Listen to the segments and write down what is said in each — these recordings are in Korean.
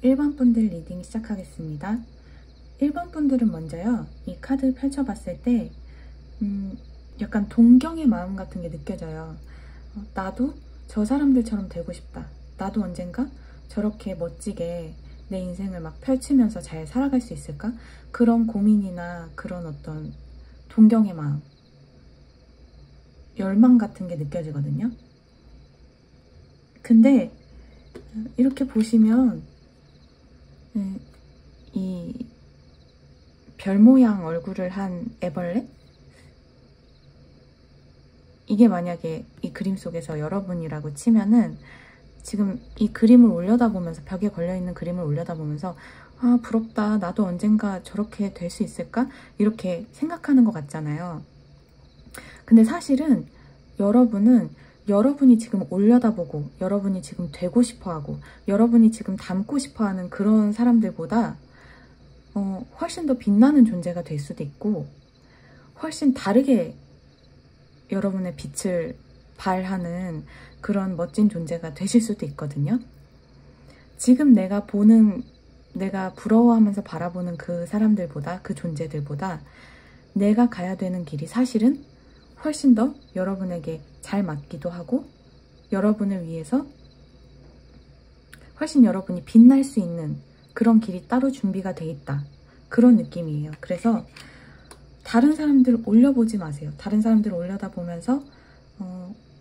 1번 분들 리딩 시작하겠습니다. 1번 분들은 먼저요, 이 카드 펼쳐봤을 때 약간 동경의 마음 같은 게 느껴져요. 나도 저 사람들처럼 되고 싶다. 나도 언젠가 저렇게 멋지게 내 인생을 막 펼치면서 잘 살아갈 수 있을까? 그런 고민이나 그런 어떤 동경의 마음, 열망 같은 게 느껴지거든요. 근데 이렇게 보시면 이 별 모양 얼굴을 한 애벌레? 이게 만약에 이 그림 속에서 여러분이라고 치면은 지금 이 그림을 올려다보면서, 벽에 걸려있는 그림을 올려다보면서 아, 부럽다. 나도 언젠가 저렇게 될 수 있을까? 이렇게 생각하는 것 같잖아요. 근데 사실은 여러분이 지금 올려다보고, 여러분이 지금 되고 싶어하고, 여러분이 지금 닮고 싶어하는 그런 사람들보다 훨씬 더 빛나는 존재가 될 수도 있고, 훨씬 다르게 여러분의 빛을 발하는 그런 멋진 존재가 되실 수도 있거든요. 지금 내가 부러워하면서 바라보는 그 사람들보다, 그 존재들보다 내가 가야 되는 길이 사실은 훨씬 더 여러분에게 잘 맞기도 하고, 여러분을 위해서 훨씬 여러분이 빛날 수 있는 그런 길이 따로 준비가 돼 있다. 그런 느낌이에요. 그래서 다른 사람들 올려보지 마세요. 다른 사람들 올려다보면서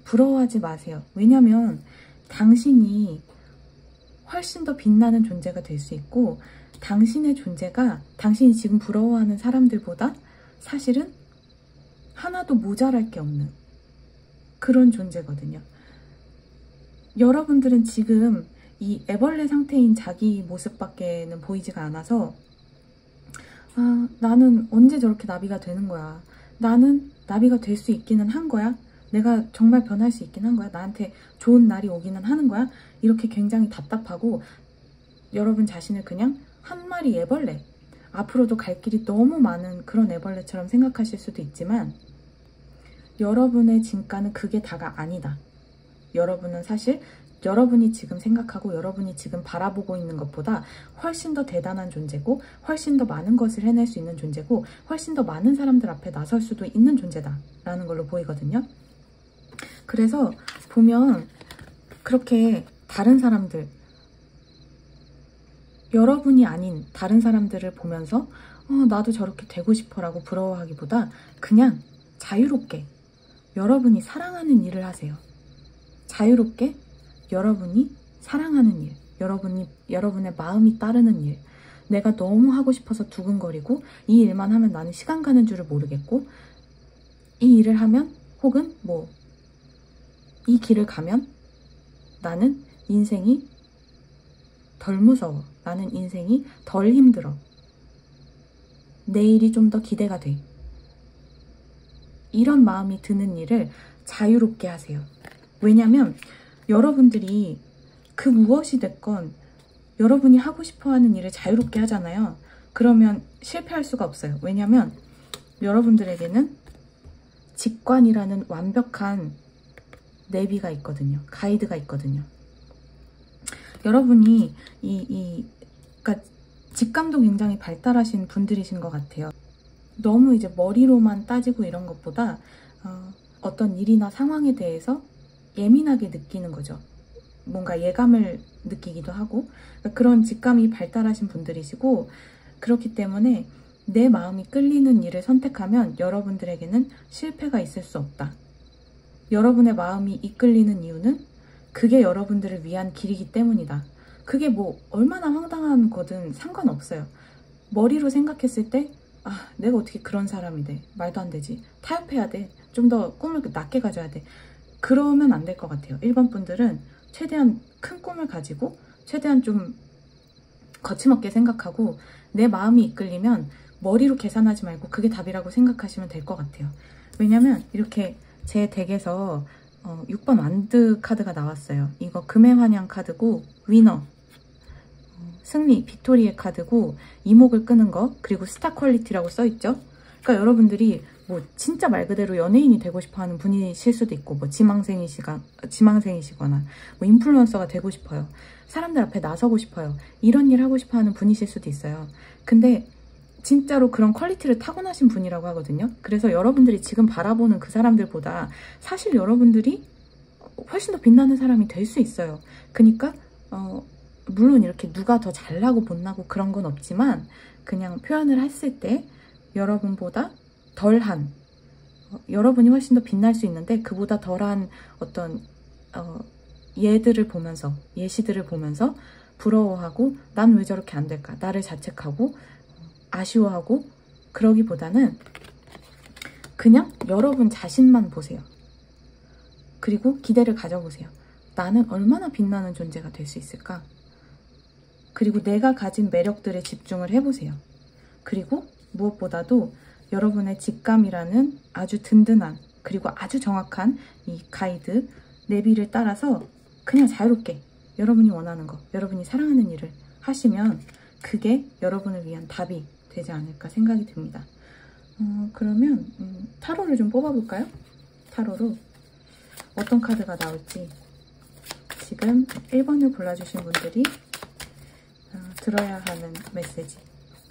부러워하지 마세요. 왜냐면 당신이 훨씬 더 빛나는 존재가 될 수 있고, 당신의 존재가 당신이 지금 부러워하는 사람들보다 사실은 하나도 모자랄 게 없는 그런 존재거든요. 여러분들은 지금 이 애벌레 상태인 자기 모습밖에는 보이지가 않아서, 아, 나는 언제 저렇게 나비가 되는 거야. 나는 나비가 될 수 있기는 한 거야. 내가 정말 변할 수 있긴 한 거야. 나한테 좋은 날이 오기는 하는 거야. 이렇게 굉장히 답답하고, 여러분 자신을 그냥 한 마리 애벌레, 앞으로도 갈 길이 너무 많은 그런 애벌레처럼 생각하실 수도 있지만, 여러분의 진가는 그게 다가 아니다. 여러분은 사실 여러분이 지금 생각하고 여러분이 지금 바라보고 있는 것보다 훨씬 더 대단한 존재고, 훨씬 더 많은 것을 해낼 수 있는 존재고, 훨씬 더 많은 사람들 앞에 나설 수도 있는 존재다 라는 걸로 보이거든요. 그래서 보면 그렇게 다른 사람들, 여러분이 아닌 다른 사람들을 보면서 나도 저렇게 되고 싶어 라고 부러워하기보다 그냥 자유롭게 여러분이 사랑하는 일을 하세요. 자유롭게 여러분이 사랑하는 일, 여러분의 마음이 따르는 일, 내가 너무 하고 싶어서 두근거리고 이 일만 하면 나는 시간 가는 줄을 모르겠고, 이 일을 하면 혹은 이 길을 가면 나는 인생이 덜 무서워, 나는 인생이 덜 힘들어, 내일이 좀 더 기대가 돼, 이런 마음이 드는 일을 자유롭게 하세요. 왜냐면 여러분들이 그 무엇이 됐건 여러분이 하고 싶어하는 일을 자유롭게 하잖아요. 그러면 실패할 수가 없어요. 왜냐면 여러분들에게는 직관이라는 완벽한 내비가 있거든요. 가이드가 있거든요. 여러분이 그러니까 직감도 굉장히 발달하신 분들이신 것 같아요. 너무 이제 머리로만 따지고 이런 것보다 어떤 일이나 상황에 대해서 예민하게 느끼는 거죠. 뭔가 예감을 느끼기도 하고, 그러니까 그런 직감이 발달하신 분들이시고, 그렇기 때문에 내 마음이 끌리는 일을 선택하면 여러분들에게는 실패가 있을 수 없다. 여러분의 마음이 이끌리는 이유는 그게 여러분들을 위한 길이기 때문이다. 그게 얼마나 황당한 거든 상관없어요. 머리로 생각했을 때 내가 어떻게 그런 사람이 돼. 말도 안 되지. 타협해야 돼. 좀 더 꿈을 낮게 가져야 돼. 그러면 안 될 것 같아요. 1번 분들은 최대한 큰 꿈을 가지고 최대한 좀 거침없게 생각하고, 내 마음이 이끌리면 머리로 계산하지 말고 그게 답이라고 생각하시면 될 것 같아요. 왜냐면 이렇게 제 덱에서 6번 완드 카드가 나왔어요. 이거 금의 환영 카드고, 위너, 승리, 빅토리의 카드고, 이목을 끄는 거, 그리고 스타 퀄리티라고 써있죠. 그러니까 여러분들이 뭐 진짜 말 그대로 연예인이 되고 싶어하는 분이실 수도 있고, 뭐 지망생이시거나 뭐 인플루언서가 되고 싶어요. 사람들 앞에 나서고 싶어요. 이런 일 하고 싶어하는 분이실 수도 있어요. 근데 진짜로 그런 퀄리티를 타고나신 분이라고 하거든요. 그래서 여러분들이 지금 바라보는 그 사람들보다 사실 여러분들이 훨씬 더 빛나는 사람이 될 수 있어요. 그러니까 물론 이렇게 누가 더 잘나고 못나고 그런 건 없지만, 그냥 표현을 했을 때 여러분보다 덜한, 여러분이 훨씬 더 빛날 수 있는데 그보다 덜한 어떤 예시들을 보면서 부러워하고 난 왜 저렇게 안 될까, 나를 자책하고 아쉬워하고, 그러기보다는 그냥 여러분 자신만 보세요. 그리고 기대를 가져보세요. 나는 얼마나 빛나는 존재가 될 수 있을까? 그리고 내가 가진 매력들에 집중을 해보세요. 그리고 무엇보다도 여러분의 직감이라는 아주 든든한, 그리고 아주 정확한 이 가이드, 내비를 따라서 그냥 자유롭게 여러분이 원하는 거, 여러분이 사랑하는 일을 하시면 그게 여러분을 위한 답이 되지 않을까 생각이 듭니다. 그러면 타로를 좀 뽑아볼까요? 타로로 어떤 카드가 나올지. 지금 1번을 골라주신 분들이 들어야 하는 메시지,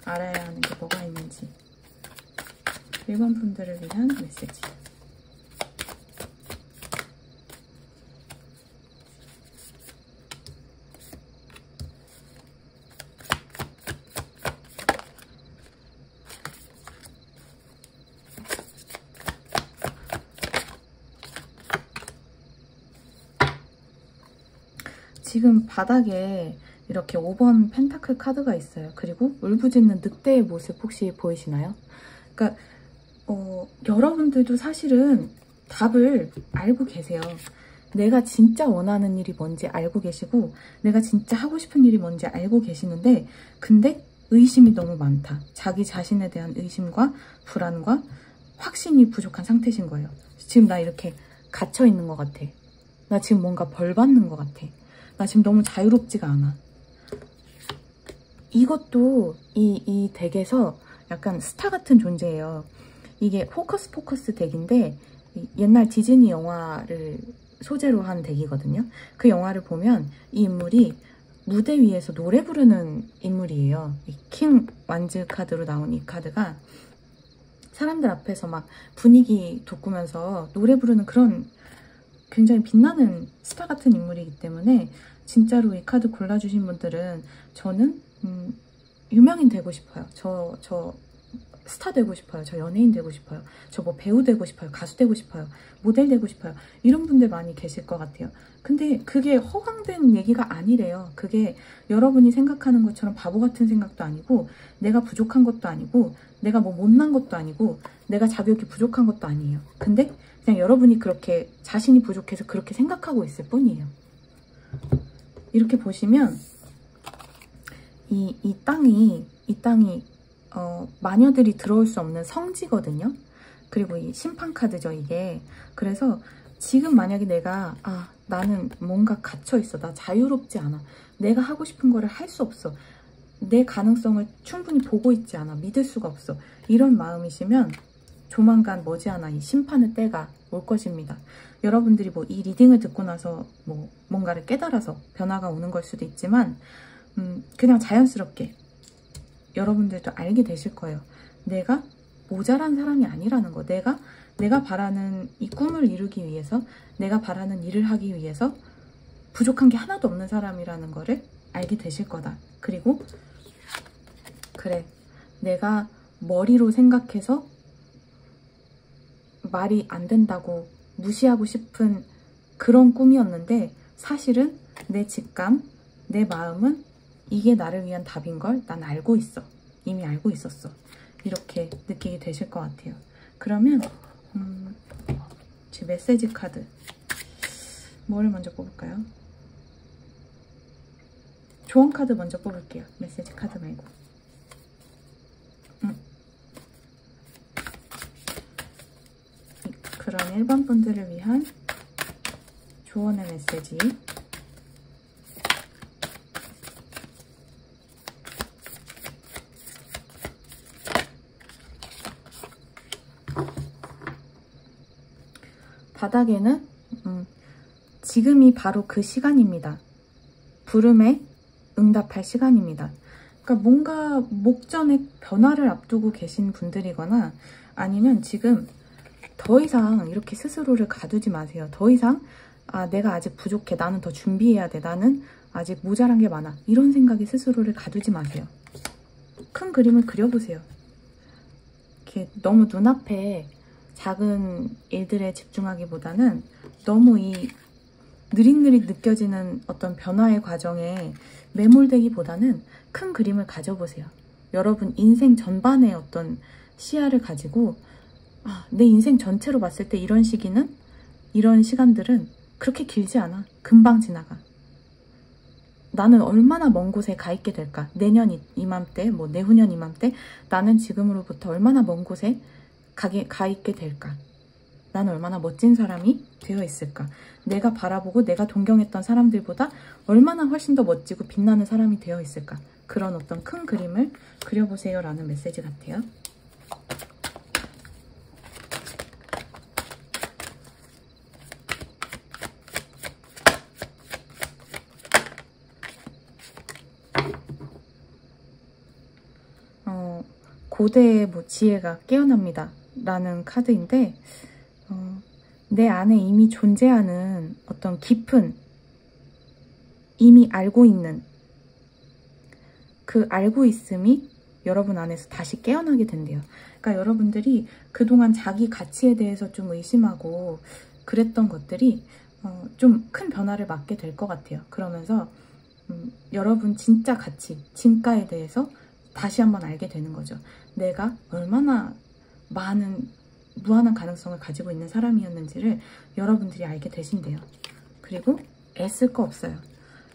알아야 하는 게 뭐가 있는지, 1번 분들을 위한 메시지. 지금 바닥에 이렇게 5번 펜타클 카드가 있어요. 그리고 울부짖는 늑대의 모습 혹시 보이시나요? 그러니까 여러분들도 사실은 답을 알고 계세요. 내가 진짜 원하는 일이 뭔지 알고 계시고, 내가 진짜 하고 싶은 일이 뭔지 알고 계시는데, 근데 의심이 너무 많다. 자기 자신에 대한 의심과 불안과 확신이 부족한 상태신 거예요. 지금 나 이렇게 갇혀 있는 것 같아. 나 지금 뭔가 벌 받는 것 같아. 나 지금 너무 자유롭지가 않아. 이것도 이 덱에서 약간 스타 같은 존재예요. 이게 호커스 포커스 덱인데, 옛날 디즈니 영화를 소재로 한 덱이거든요. 그 영화를 보면 이 인물이 무대 위에서 노래 부르는 인물이에요. 이 킹 완즈 카드로 나온 이 카드가 사람들 앞에서 막 분위기 돋구면서 노래 부르는 그런 굉장히 빛나는 스타 같은 인물이기 때문에, 진짜로 이 카드 골라주신 분들은 저는 유명인 되고 싶어요. 저 스타 되고 싶어요. 저 연예인 되고 싶어요. 저 뭐 배우 되고 싶어요. 가수 되고 싶어요. 모델 되고 싶어요. 이런 분들 많이 계실 것 같아요. 근데 그게 허황된 얘기가 아니래요. 그게 여러분이 생각하는 것처럼 바보 같은 생각도 아니고, 내가 부족한 것도 아니고, 내가 뭐 못난 것도 아니고, 내가 자격이 부족한 것도 아니에요. 근데 그냥 여러분이 그렇게 자신이 부족해서 그렇게 생각하고 있을 뿐이에요. 이렇게 보시면 이 땅이 마녀들이 들어올 수 없는 성지거든요. 그리고 이 심판 카드죠, 이게. 그래서 지금 만약에 내가 나는 뭔가 갇혀 있어, 나 자유롭지 않아, 내가 하고 싶은 거를 할 수 없어, 내 가능성을 충분히 보고 있지 않아, 믿을 수가 없어, 이런 마음이시면 조만간 머지않아 이 심판의 때가 올 것입니다. 여러분들이 뭐 이 리딩을 듣고 나서 뭐 뭔가를 깨달아서 변화가 오는 걸 수도 있지만, 그냥 자연스럽게 여러분들도 알게 되실 거예요. 내가 모자란 사람이 아니라는 거. 내가 바라는 이 꿈을 이루기 위해서, 내가 바라는 일을 하기 위해서 부족한 게 하나도 없는 사람이라는 거를 알게 되실 거다. 그리고 그래, 내가 머리로 생각해서 말이 안 된다고 무시하고 싶은 그런 꿈이었는데, 사실은 내 직감, 내 마음은 이게 나를 위한 답인 걸 난 알고 있어. 이미 알고 있었어. 이렇게 느끼게 되실 것 같아요. 그러면 제 메시지 카드 뭐를 먼저 뽑을까요? 조언 카드 먼저 뽑을게요. 메시지 카드 말고. 그런 1번 분들을 위한 조언의 메시지. 바닥에는 지금이 바로 그 시간입니다. 부름에 응답할 시간입니다. 그러니까 뭔가 목전에 변화를 앞두고 계신 분들이거나 아니면 지금 더 이상 이렇게 스스로를 가두지 마세요. 더 이상 내가 아직 부족해. 나는 더 준비해야 돼. 나는 아직 모자란 게 많아. 이런 생각에 스스로를 가두지 마세요. 큰 그림을 그려보세요. 이렇게 너무 눈앞에 작은 일들에 집중하기보다는 너무 이 느릿느릿 느껴지는 어떤 변화의 과정에 매몰되기보다는 큰 그림을 가져보세요. 여러분 인생 전반의 어떤 시야를 가지고 내 인생 전체로 봤을 때 이런 시간들은 그렇게 길지 않아. 금방 지나가. 나는 얼마나 먼 곳에 가 있게 될까? 내년 이맘때, 뭐 내후년 이맘때 나는 지금으로부터 얼마나 먼 곳에 가 있게 될까? 나는 얼마나 멋진 사람이 되어 있을까? 내가 바라보고 내가 동경했던 사람들보다 얼마나 훨씬 더 멋지고 빛나는 사람이 되어 있을까? 그런 어떤 큰 그림을 그려보세요 라는 메시지 같아요. 고대의 지혜가 깨어납니다 라는 카드인데 내 안에 이미 존재하는 어떤 깊은 이미 알고 있는 그 알고 있음이 여러분 안에서 다시 깨어나게 된대요. 그러니까 여러분들이 그동안 자기 가치에 대해서 좀 의심하고 그랬던 것들이 좀 큰 변화를 맞게 될 것 같아요. 그러면서 여러분 진짜 가치, 진가에 대해서 다시 한번 알게 되는 거죠. 내가 얼마나 많은 무한한 가능성을 가지고 있는 사람이었는지를 여러분들이 알게 되신대요. 그리고 애쓸 거 없어요.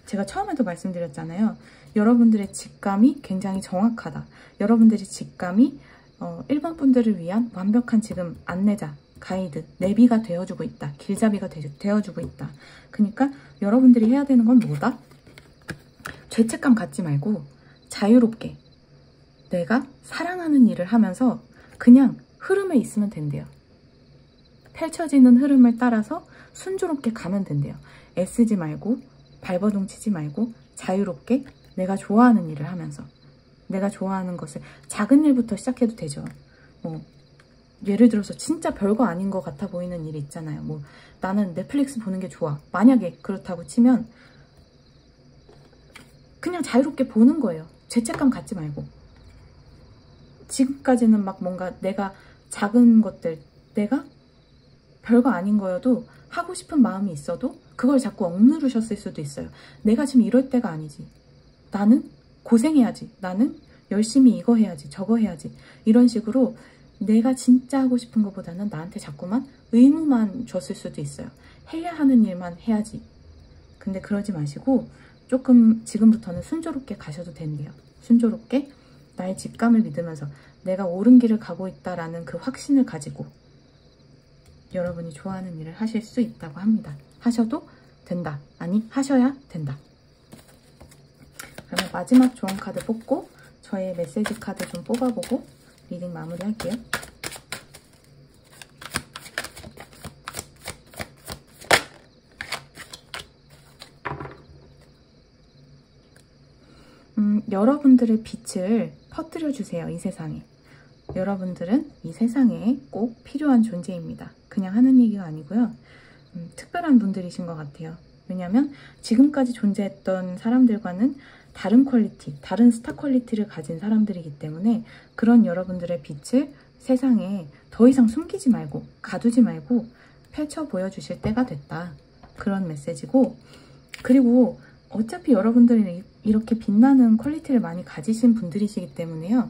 제가 처음에도 말씀드렸잖아요. 여러분들의 직감이 굉장히 정확하다. 여러분들의 직감이 1번 분들을 위한 완벽한 지금 안내자, 가이드, 내비가 되어주고 있다. 길잡이가 되어주고 있다. 그러니까 여러분들이 해야 되는 건 뭐다? 죄책감 갖지 말고 자유롭게 내가 사랑하는 일을 하면서 그냥 흐름에 있으면 된대요. 펼쳐지는 흐름을 따라서 순조롭게 가면 된대요. 애쓰지 말고 발버둥 치지 말고 자유롭게 내가 좋아하는 일을 하면서 내가 좋아하는 것을 작은 일부터 시작해도 되죠. 예를 들어서 진짜 별거 아닌 것 같아 보이는 일이 있잖아요. 나는 넷플릭스 보는 게 좋아. 만약에 그렇다고 치면 그냥 자유롭게 보는 거예요. 죄책감 갖지 말고. 지금까지는 막 뭔가 내가 작은 것들, 내가 별거 아닌 거여도 하고 싶은 마음이 있어도 그걸 자꾸 억누르셨을 수도 있어요. 내가 지금 이럴 때가 아니지. 나는 고생해야지. 나는 열심히 이거 해야지. 저거 해야지. 이런 식으로 내가 진짜 하고 싶은 것보다는 나한테 자꾸만 의무만 줬을 수도 있어요. 해야 하는 일만 해야지. 근데 그러지 마시고 조금 지금부터는 순조롭게 가셔도 된대요. 순조롭게 나의 직감을 믿으면서 내가 옳은 길을 가고 있다라는 그 확신을 가지고 여러분이 좋아하는 일을 하실 수 있다고 합니다. 하셔도 된다. 아니, 하셔야 된다. 그러면 마지막 조언 카드 뽑고 저의 메시지 카드 좀 뽑아보고 리딩 마무리할게요. 여러분들의 빛을 퍼뜨려 주세요. 이 세상에. 여러분들은 이 세상에 꼭 필요한 존재입니다. 그냥 하는 얘기가 아니고요. 특별한 분들이신 것 같아요. 왜냐하면 지금까지 존재했던 사람들과는 다른 퀄리티, 다른 스타 퀄리티를 가진 사람들이기 때문에 그런 여러분들의 빛을 세상에 더 이상 숨기지 말고 가두지 말고 펼쳐 보여주실 때가 됐다. 그런 메시지고, 그리고 어차피 여러분들이 이렇게 빛나는 퀄리티를 많이 가지신 분들이시기 때문에요.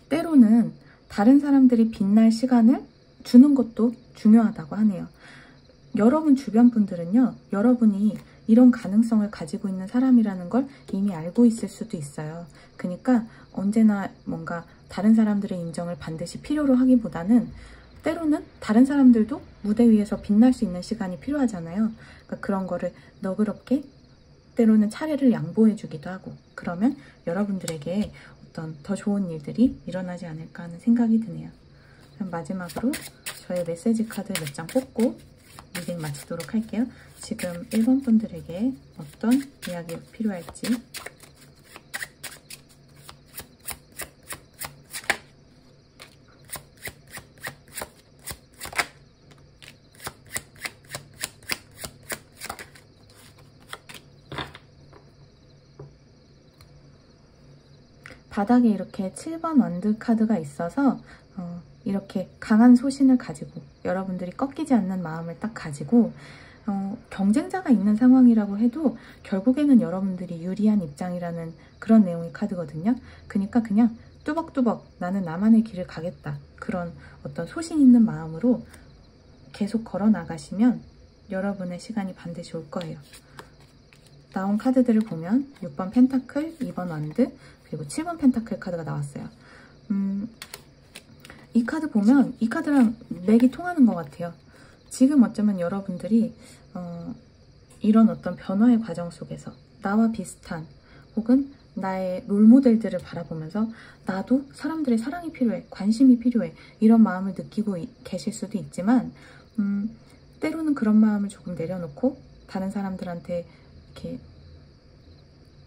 때로는 다른 사람들이 빛날 시간을 주는 것도 중요하다고 하네요. 여러분 주변 분들은요. 여러분이 이런 가능성을 가지고 있는 사람이라는 걸 이미 알고 있을 수도 있어요. 그러니까 언제나 뭔가 다른 사람들의 인정을 반드시 필요로 하기보다는 때로는 다른 사람들도 무대 위에서 빛날 수 있는 시간이 필요하잖아요. 그러니까 그런 거를 너그럽게 때로는 차례를 양보해 주기도 하고, 그러면 여러분들에게 어떤 더 좋은 일들이 일어나지 않을까 하는 생각이 드네요. 그럼 마지막으로 저의 메시지 카드 몇 장 뽑고 리딩 마치도록 할게요. 지금 1번 분들에게 어떤 이야기가 필요할지. 바닥에 이렇게 7번 원드 카드가 있어서 이렇게 강한 소신을 가지고 여러분들이 꺾이지 않는 마음을 딱 가지고 경쟁자가 있는 상황이라고 해도 결국에는 여러분들이 유리한 입장이라는 그런 내용의 카드거든요. 그러니까 그냥 뚜벅뚜벅 나는 나만의 길을 가겠다. 그런 어떤 소신 있는 마음으로 계속 걸어 나가시면 여러분의 시간이 반드시 올 거예요. 나온 카드들을 보면 6번 펜타클, 2번 원드, 그리고 7번 펜타클 카드가 나왔어요. 이 카드 보면 이 카드랑 맥이 통하는 것 같아요. 지금 어쩌면 여러분들이 이런 어떤 변화의 과정 속에서 나와 비슷한 혹은 나의 롤모델들을 바라보면서 나도 사람들의 사랑이 필요해, 관심이 필요해 이런 마음을 느끼고 계실 수도 있지만 때로는 그런 마음을 조금 내려놓고 다른 사람들한테 이렇게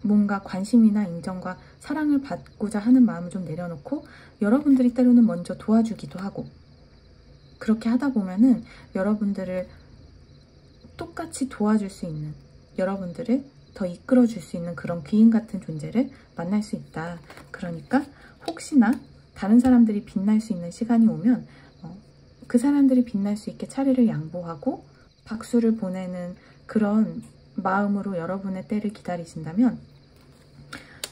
뭔가 관심이나 인정과 사랑을 받고자 하는 마음을 좀 내려놓고 여러분들이 때로는 먼저 도와주기도 하고 그렇게 하다 보면은 여러분들을 똑같이 도와줄 수 있는, 여러분들을 더 이끌어줄 수 있는 그런 귀인 같은 존재를 만날 수 있다. 그러니까 혹시나 다른 사람들이 빛날 수 있는 시간이 오면 그 사람들이 빛날 수 있게 차례를 양보하고 박수를 보내는 그런 마음으로 여러분의 때를 기다리신다면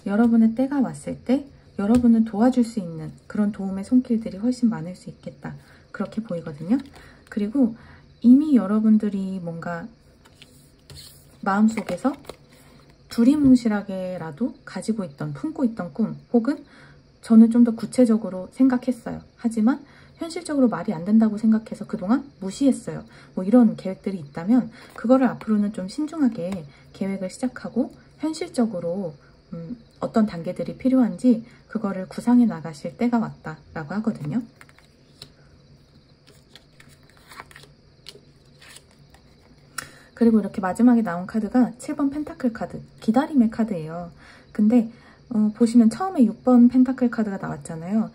여러분의 때가 왔을 때 여러분을 도와줄 수 있는 그런 도움의 손길들이 훨씬 많을 수 있겠다. 그렇게 보이거든요. 그리고 이미 여러분들이 뭔가 마음속에서 두리뭉실하게라도 가지고 있던, 품고 있던 꿈 혹은 저는 좀 더 구체적으로 생각했어요. 하지만 현실적으로 말이 안 된다고 생각해서 그동안 무시했어요. 뭐 이런 계획들이 있다면 그거를 앞으로는 좀 신중하게 계획을 시작하고 현실적으로 어떤 단계들이 필요한지 그거를 구상해 나가실 때가 왔다라고 하거든요. 그리고 이렇게 마지막에 나온 카드가 7번 펜타클 카드, 기다림의 카드예요. 근데 보시면 처음에 6번 펜타클 카드가 나왔잖아요.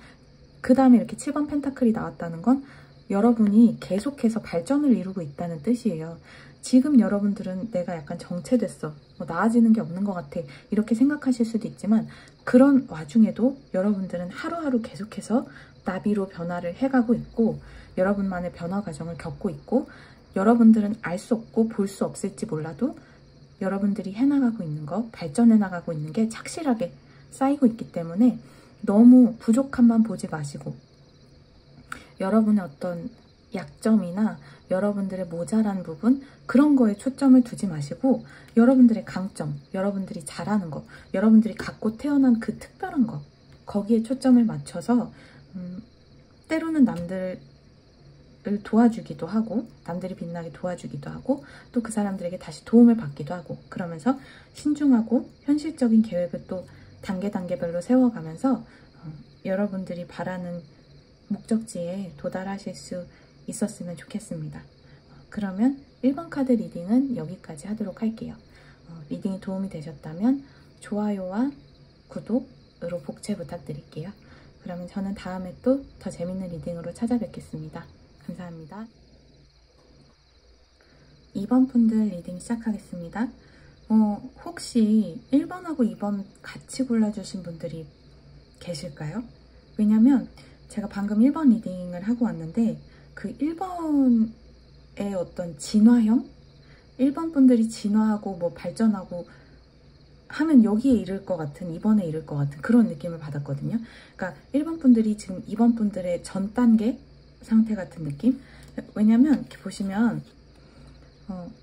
그 다음에 이렇게 7번 펜타클이 나왔다는 건 여러분이 계속해서 발전을 이루고 있다는 뜻이에요. 지금 여러분들은 내가 약간 정체됐어, 뭐 나아지는 게 없는 것 같아 이렇게 생각하실 수도 있지만 그런 와중에도 여러분들은 하루하루 계속해서 나비로 변화를 해가고 있고 여러분만의 변화 과정을 겪고 있고 여러분들은 알 수 없고 볼 수 없을지 몰라도 여러분들이 해나가고 있는 거, 발전해 나가고 있는 게 착실하게 쌓이고 있기 때문에 너무 부족함만 보지 마시고 여러분의 어떤 약점이나 여러분들의 모자란 부분 그런 거에 초점을 두지 마시고 여러분들의 강점, 여러분들이 잘하는 거, 여러분들이 갖고 태어난 그 특별한 거 거기에 초점을 맞춰서 때로는 남들을 도와주기도 하고 남들이 빛나게 도와주기도 하고 또 그 사람들에게 다시 도움을 받기도 하고 그러면서 신중하고 현실적인 계획을 또 단계별로 세워가면서 여러분들이 바라는 목적지에 도달하실 수 있었으면 좋겠습니다. 그러면 1번 카드 리딩은 여기까지 하도록 할게요. 리딩이 도움이 되셨다면 좋아요와 구독으로 복채 부탁드릴게요. 그러면 저는 다음에 또 더 재밌는 리딩으로 찾아뵙겠습니다. 감사합니다. 2번 분들 리딩 시작하겠습니다. 혹시 1번하고 2번 같이 골라주신 분들이 계실까요? 왜냐면 제가 방금 1번 리딩을 하고 왔는데 그 1번의 어떤 진화형? 1번 분들이 진화하고 뭐 발전하고 하면 여기에 이를 것 같은 2번에 이를 것 같은 그런 느낌을 받았거든요. 그러니까 1번 분들이 지금 2번 분들의 전 단계 상태 같은 느낌? 왜냐면 이렇게 보시면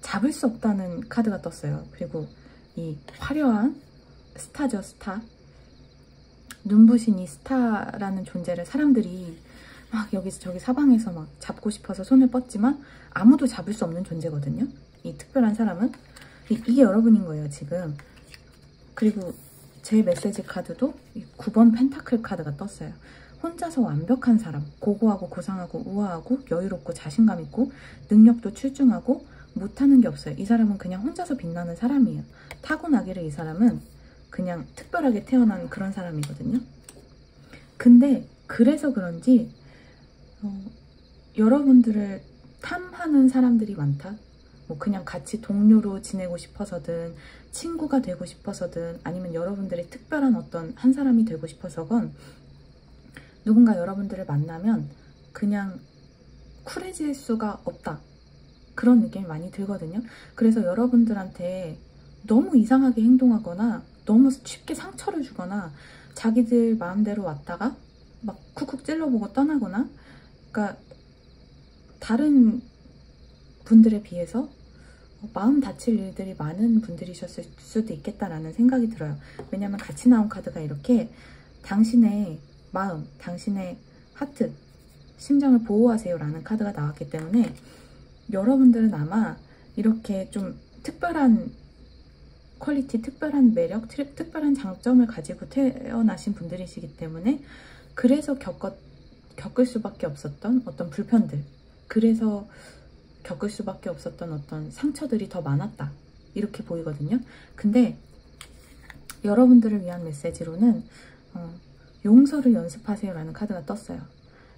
잡을 수 없다는 카드가 떴어요. 그리고 이 화려한 스타죠, 스타. 눈부신 이 스타라는 존재를 사람들이 막 여기서 저기 사방에서 막 잡고 싶어서 손을 뻗지만 아무도 잡을 수 없는 존재거든요. 이 특별한 사람은. 이게 여러분인 거예요, 지금. 그리고 제 메시지 카드도 9번 펜타클 카드가 떴어요. 혼자서 완벽한 사람, 고고하고 고상하고 우아하고 여유롭고 자신감 있고 능력도 출중하고 못하는 게 없어요. 이 사람은 그냥 혼자서 빛나는 사람이에요. 타고나기를 이 사람은 그냥 특별하게 태어난 그런 사람이거든요. 근데 그래서 그런지 여러분들을 탐하는 사람들이 많다. 뭐 그냥 같이 동료로 지내고 싶어서든 친구가 되고 싶어서든 아니면 여러분들의 특별한 어떤 한 사람이 되고 싶어서건 누군가 여러분들을 만나면 그냥 쿨해질 수가 없다. 그런 느낌이 많이 들거든요. 그래서 여러분들한테 너무 이상하게 행동하거나 너무 쉽게 상처를 주거나 자기들 마음대로 왔다가 막 쿡쿡 찔러보고 떠나거나, 그러니까 다른 분들에 비해서 마음 다칠 일들이 많은 분들이셨을 수도 있겠다라는 생각이 들어요. 왜냐면 같이 나온 카드가 이렇게 당신의 마음, 당신의 하트, 심장을 보호하세요 라는 카드가 나왔기 때문에 여러분들은 아마 이렇게 좀 특별한 퀄리티, 특별한 매력, 특별한 장점을 가지고 태어나신 분들이시기 때문에 그래서 겪을 수밖에 없었던 어떤 불편들, 그래서 겪을 수밖에 없었던 어떤 상처들이 더 많았다. 이렇게 보이거든요. 근데 여러분들을 위한 메시지로는 용서를 연습하세요 라는 카드가 떴어요.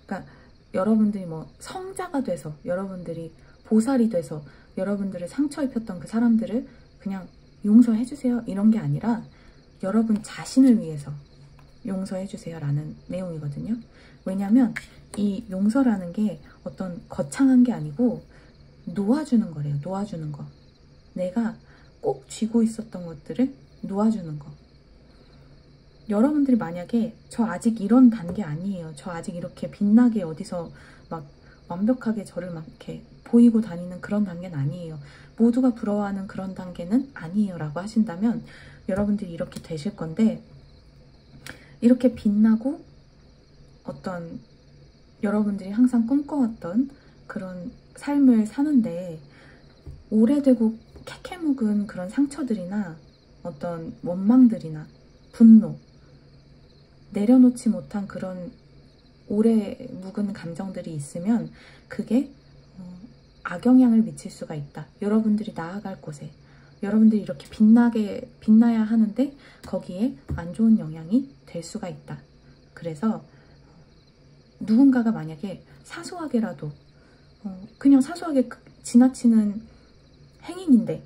그러니까 여러분들이 뭐 성자가 돼서, 여러분들이 보살이 돼서 여러분들을 상처 입혔던 그 사람들을 그냥 용서해주세요 이런 게 아니라 여러분 자신을 위해서 용서해주세요 라는 내용이거든요. 왜냐면 이 용서라는 게 어떤 거창한 게 아니고 놓아주는 거래요. 놓아주는 거. 내가 꼭 쥐고 있었던 것들을 놓아주는 거. 여러분들이 만약에 저 아직 이런 단계 아니에요, 저 아직 이렇게 빛나게 어디서 막 완벽하게 저를 막 이렇게 보이고 다니는 그런 단계는 아니에요, 모두가 부러워하는 그런 단계는 아니에요 라고 하신다면 여러분들이 이렇게 되실 건데, 이렇게 빛나고 어떤 여러분들이 항상 꿈꿔왔던 그런 삶을 사는데 오래되고 캐캐 묵은 그런 상처들이나 어떤 원망들이나 분노, 내려놓지 못한 그런 오래 묵은 감정들이 있으면 그게 악영향을 미칠 수가 있다. 여러분들이 나아갈 곳에, 여러분들이 이렇게 빛나야 하는데 거기에 안 좋은 영향이 될 수가 있다. 그래서 누군가가 만약에 사소하게라도 그냥 사소하게 지나치는 행인인데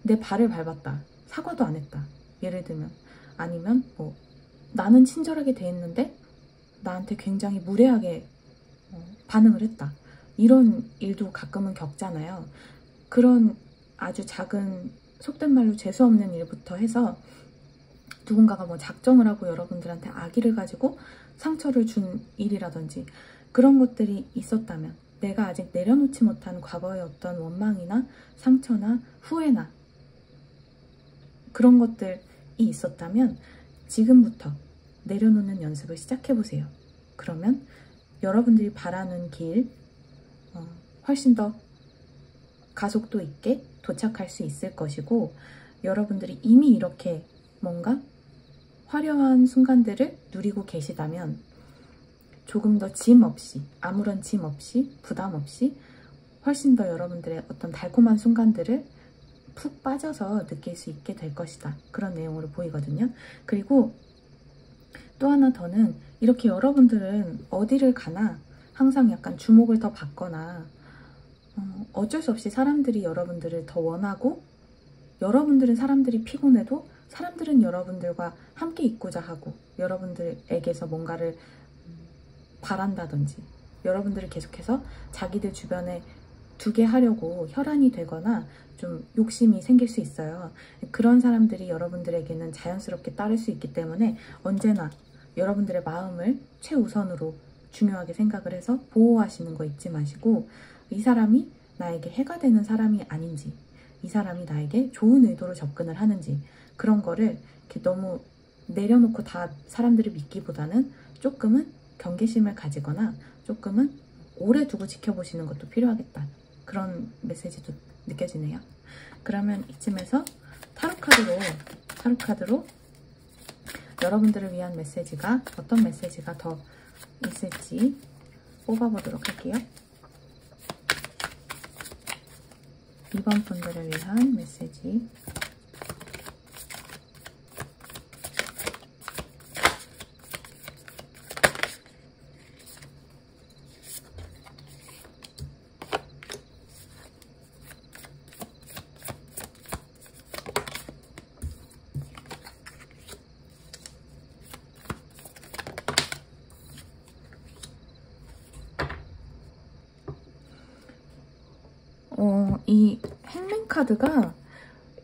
내 발을 밟았다, 사과도 안 했다, 예를 들면, 아니면 뭐 나는 친절하게 대했는데 나한테 굉장히 무례하게 반응을 했다, 이런 일도 가끔은 겪잖아요. 그런 아주 작은, 속된 말로 재수없는 일부터 해서 누군가가 뭐 작정을 하고 여러분들한테 악의를 가지고 상처를 준 일이라든지 그런 것들이 있었다면, 내가 아직 내려놓지 못한 과거의 어떤 원망이나 상처나 후회나 그런 것들이 있었다면 지금부터 내려놓는 연습을 시작해보세요. 그러면 여러분들이 바라는 길 훨씬 더 가속도 있게 도착할 수 있을 것이고, 여러분들이 이미 이렇게 뭔가 화려한 순간들을 누리고 계시다면 조금 더 짐 없이, 아무런 짐 없이, 부담 없이 훨씬 더 여러분들의 어떤 달콤한 순간들을 푹 빠져서 느낄 수 있게 될 것이다. 그런 내용으로 보이거든요. 그리고 또 하나 더는, 이렇게 여러분들은 어디를 가나 항상 약간 주목을 더 받거나 어쩔 수 없이 사람들이 여러분들을 더 원하고, 여러분들은 사람들이 피곤해도 사람들은 여러분들과 함께 있고자 하고, 여러분들에게서 뭔가를 바란다든지 여러분들을 계속해서 자기들 주변에 두게 하려고 혈안이 되거나 좀 욕심이 생길 수 있어요. 그런 사람들이 여러분들에게는 자연스럽게 따를 수 있기 때문에 언제나 여러분들의 마음을 최우선으로 중요하게 생각을 해서 보호하시는 거 잊지 마시고, 이 사람이 나에게 해가 되는 사람이 아닌지, 이 사람이 나에게 좋은 의도로 접근을 하는지, 그런 거를 이렇게 너무 내려놓고 다 사람들을 믿기보다는 조금은 경계심을 가지거나 조금은 오래 두고 지켜보시는 것도 필요하겠다. 그런 메시지도 느껴지네요. 그러면 이쯤에서 타로카드로 여러분들을 위한 메시지가, 어떤 메시지가 더 있을지 뽑아보도록 할게요. 이번 분들을 위한 메시지. 이 행맨 카드가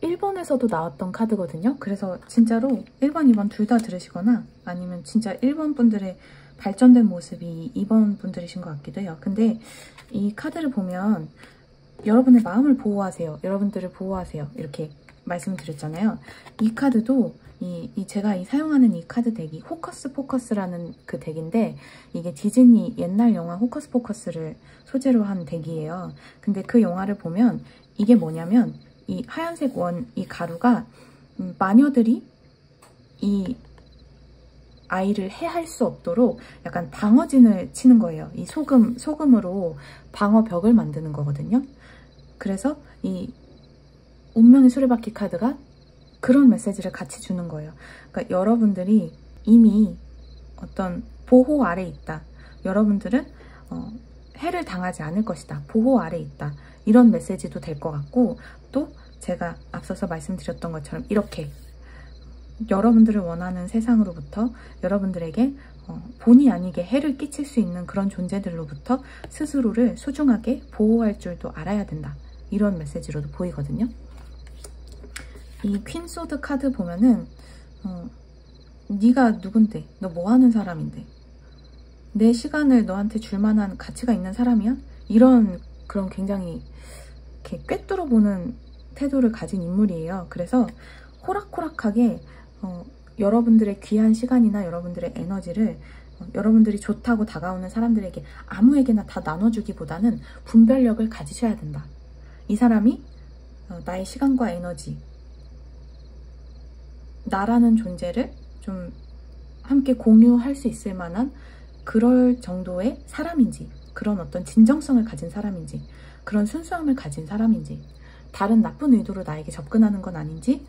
1번에서도 나왔던 카드거든요. 그래서 진짜로 1번, 2번 둘 다 들으시거나 아니면 진짜 1번 분들의 발전된 모습이 2번 분들이신 것 같기도 해요. 근데 이 카드를 보면 여러분의 마음을 보호하세요. 여러분들을 보호하세요. 이렇게 말씀드렸잖아요. 이 카드도 제가 사용하는 이 카드 덱이 호커스 포커스라는 그 덱인데 이게 디즈니 옛날 영화 호커스 포커스를 소재로 한 덱이에요. 근데 그 영화를 보면 이게 뭐냐면 이 하얀색 이 가루가 마녀들이 이 아이를 해할 수 없도록 약간 방어진을 치는 거예요. 이 소금으로 방어벽을 만드는 거거든요. 그래서 이 운명의 수레바퀴 카드가 그런 메시지를 같이 주는 거예요. 그러니까 여러분들이 이미 어떤 보호 아래 있다. 여러분들은 해를 당하지 않을 것이다. 보호 아래 있다. 이런 메시지도 될 것 같고 또 제가 앞서서 말씀드렸던 것처럼 이렇게 여러분들을 원하는 세상으로부터 여러분들에게 본의 아니게 해를 끼칠 수 있는 그런 존재들로부터 스스로를 소중하게 보호할 줄도 알아야 된다. 이런 메시지로도 보이거든요. 이 퀸소드 카드 보면은 네가 누군데? 너 뭐하는 사람인데? 내 시간을 너한테 줄 만한 가치가 있는 사람이야? 이런 그런 굉장히 이렇게 꿰뚫어 보는 태도를 가진 인물이에요. 그래서 호락호락하게 여러분들의 귀한 시간이나 여러분들의 에너지를 여러분들이 좋다고 다가오는 사람들에게 아무에게나 다 나눠주기보다는 분별력을 가지셔야 된다. 이 사람이 나의 시간과 에너지, 나라는 존재를 좀 함께 공유할 수 있을 만한 그럴 정도의 사람인지, 그런 어떤 진정성을 가진 사람인지, 그런 순수함을 가진 사람인지, 다른 나쁜 의도로 나에게 접근하는 건 아닌지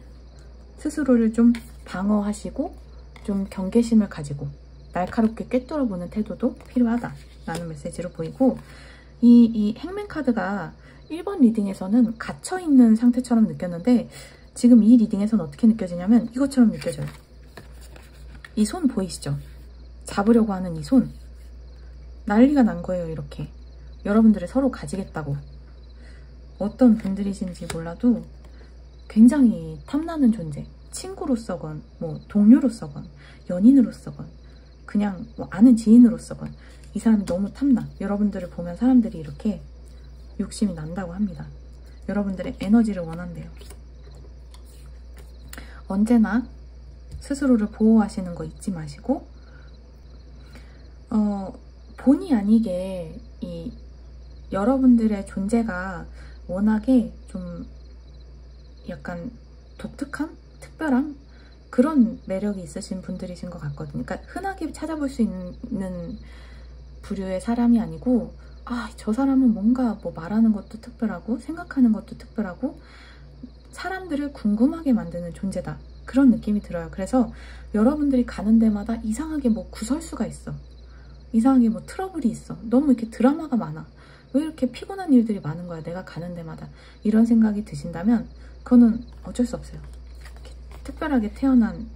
스스로를 좀 방어하시고 좀 경계심을 가지고 날카롭게 꿰뚫어 보는 태도도 필요하다라는 메시지로 보이고, 이 행맨 카드가 1번 리딩에서는 갇혀있는 상태처럼 느꼈는데 지금 이 리딩에서는 어떻게 느껴지냐면 이것처럼 느껴져요. 이 손 보이시죠? 잡으려고 하는 이 손. 난리가 난 거예요. 이렇게 여러분들을 서로 가지겠다고. 어떤 분들이신지 몰라도 굉장히 탐나는 존재, 친구로서건 뭐 동료로서건 연인으로서건 그냥 뭐 아는 지인으로서건 이 사람이 너무 탐나. 여러분들을 보면 사람들이 이렇게 욕심이 난다고 합니다. 여러분들의 에너지를 원한대요. 언제나 스스로를 보호하시는 거 잊지 마시고 본의 아니게 이 여러분들의 존재가 워낙에 좀 약간 독특한? 특별한? 그런 매력이 있으신 분들이신 것 같거든요. 그러니까 흔하게 찾아볼 수 있는 부류의 사람이 아니고 저 사람은 뭔가 뭐 말하는 것도 특별하고 생각하는 것도 특별하고 사람들을 궁금하게 만드는 존재다. 그런 느낌이 들어요. 그래서 여러분들이 가는 데마다 이상하게 뭐 구설수가 있어. 이상하게 뭐 트러블이 있어. 너무 이렇게 드라마가 많아. 왜 이렇게 피곤한 일들이 많은 거야, 내가 가는 데마다. 이런 생각이 드신다면 그거는 어쩔 수 없어요. 특별하게 태어난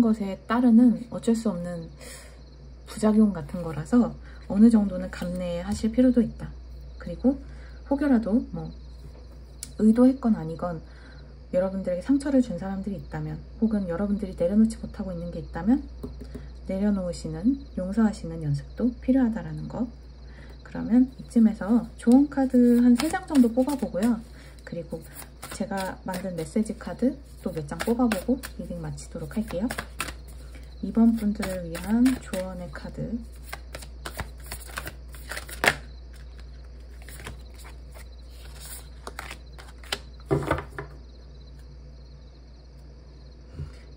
것에 따르는 어쩔 수 없는 부작용 같은 거라서 어느 정도는 감내하실 필요도 있다. 그리고 혹여라도 뭐 의도했건 아니건 여러분들에게 상처를 준 사람들이 있다면, 혹은 여러분들이 내려놓지 못하고 있는 게 있다면 내려놓으시는, 용서하시는 연습도 필요하다라는 거. 그러면 이쯤에서 조언 카드 한 3장 정도 뽑아보고요. 그리고 제가 만든 메시지 카드 또 몇 장 뽑아보고 리딩 마치도록 할게요. 이번 분들을 위한 조언의 카드.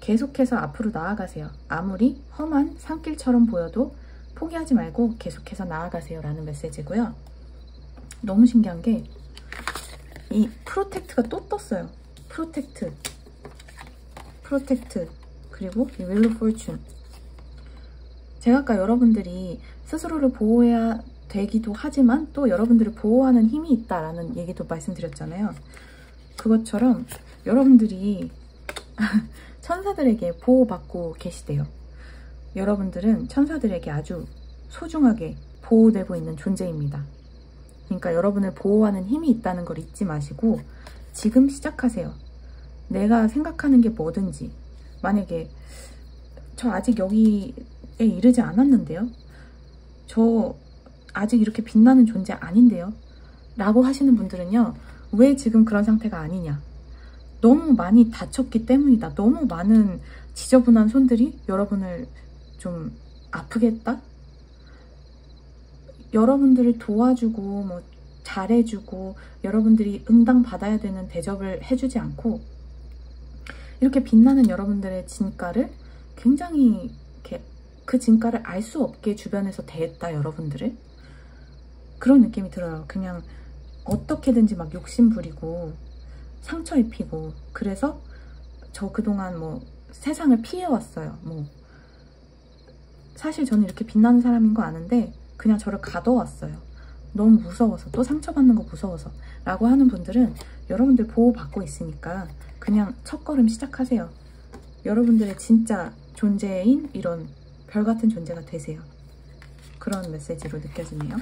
계속해서 앞으로 나아가세요. 아무리 험한 산길처럼 보여도 포기하지 말고 계속해서 나아가세요 라는 메시지고요. 너무 신기한 게 이 프로텍트가 또 떴어요. 프로텍트 그리고 이 윌 오브 포춘. 제가 아까 여러분들이 스스로를 보호해야 되기도 하지만 또 여러분들을 보호하는 힘이 있다라는 얘기도 말씀드렸잖아요. 그것처럼 여러분들이 천사들에게 보호받고 계시대요. 여러분들은 천사들에게 아주 소중하게 보호되고 있는 존재입니다. 그러니까 여러분을 보호하는 힘이 있다는 걸 잊지 마시고 지금 시작하세요. 내가 생각하는 게 뭐든지, 만약에 저 아직 여기에 이르지 않았는데요, 저 아직 이렇게 빛나는 존재 아닌데요 라고 하시는 분들은요, 왜 지금 그런 상태가 아니냐, 너무 많이 다쳤기 때문이다, 너무 많은 지저분한 손들이 여러분을 좀 아프게 했다, 여러분들을 도와주고 뭐 잘해주고 여러분들이 응당받아야 되는 대접을 해주지 않고 이렇게 빛나는 여러분들의 진가를 굉장히 이렇게 그 진가를 알 수 없게 주변에서 대했다, 여러분들을. 그런 느낌이 들어요. 그냥 어떻게든지 막 욕심 부리고 상처 입히고, 그래서 저 그동안 뭐 세상을 피해왔어요. 뭐 사실 저는 이렇게 빛나는 사람인 거 아는데 그냥 저를 가둬왔어요. 너무 무서워서, 또 상처받는 거 무서워서 라고 하는 분들은 여러분들 보호받고 있으니까 그냥 첫걸음 시작하세요. 여러분들의 진짜 존재인 이런 별 같은 존재가 되세요. 그런 메시지로 느껴지네요.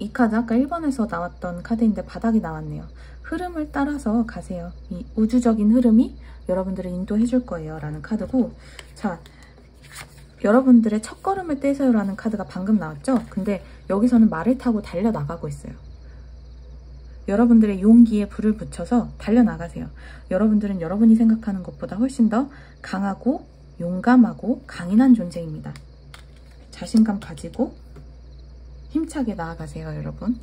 이 카드 아까 1번에서 나왔던 카드인데 바닥이 나왔네요. 흐름을 따라서 가세요. 이 우주적인 흐름이 여러분들을 인도해 줄 거예요 라는 카드고, 자, 여러분들의 첫걸음을 떼세요 라는 카드가 방금 나왔죠? 근데 여기서는 말을 타고 달려나가고 있어요. 여러분들의 용기에 불을 붙여서 달려나가세요. 여러분들은 여러분이 생각하는 것보다 훨씬 더 강하고 용감하고 강인한 존재입니다. 자신감 가지고 힘차게 나아가세요, 여러분.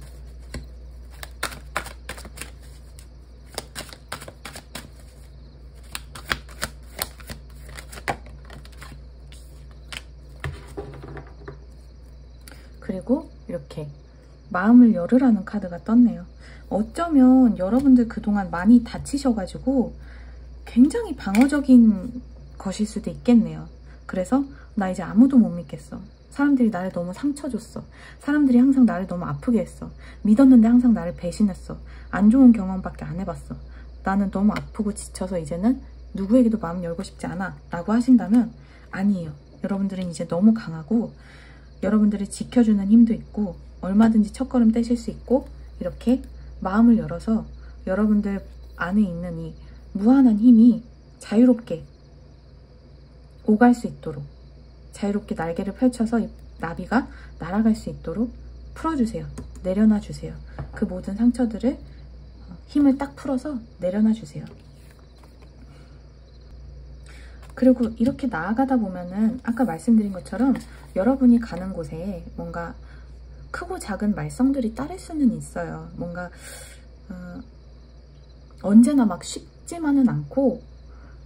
그리고 이렇게 마음을 열으라는 카드가 떴네요. 어쩌면 여러분들 그동안 많이 다치셔가지고 굉장히 방어적인 것일 수도 있겠네요. 그래서 나 이제 아무도 못 믿겠어. 사람들이 나를 너무 상처 줬어. 사람들이 항상 나를 너무 아프게 했어. 믿었는데 항상 나를 배신했어. 안 좋은 경험밖에 안 해봤어. 나는 너무 아프고 지쳐서 이제는 누구에게도 마음 열고 싶지 않아 라고 하신다면 아니에요. 여러분들은 이제 너무 강하고 여러분들을 지켜주는 힘도 있고 얼마든지 첫걸음 떼실 수 있고, 이렇게 마음을 열어서 여러분들 안에 있는 이 무한한 힘이 자유롭게 오갈 수 있도록, 자유롭게 날개를 펼쳐서 이 나비가 날아갈 수 있도록 풀어주세요. 내려놔 주세요. 그 모든 상처들을 힘을 딱 풀어서 내려놔 주세요. 그리고 이렇게 나아가다 보면은 아까 말씀드린 것처럼 여러분이 가는 곳에 뭔가 크고 작은 말썽들이 따를 수는 있어요. 뭔가 언제나 막 쉽지만은 않고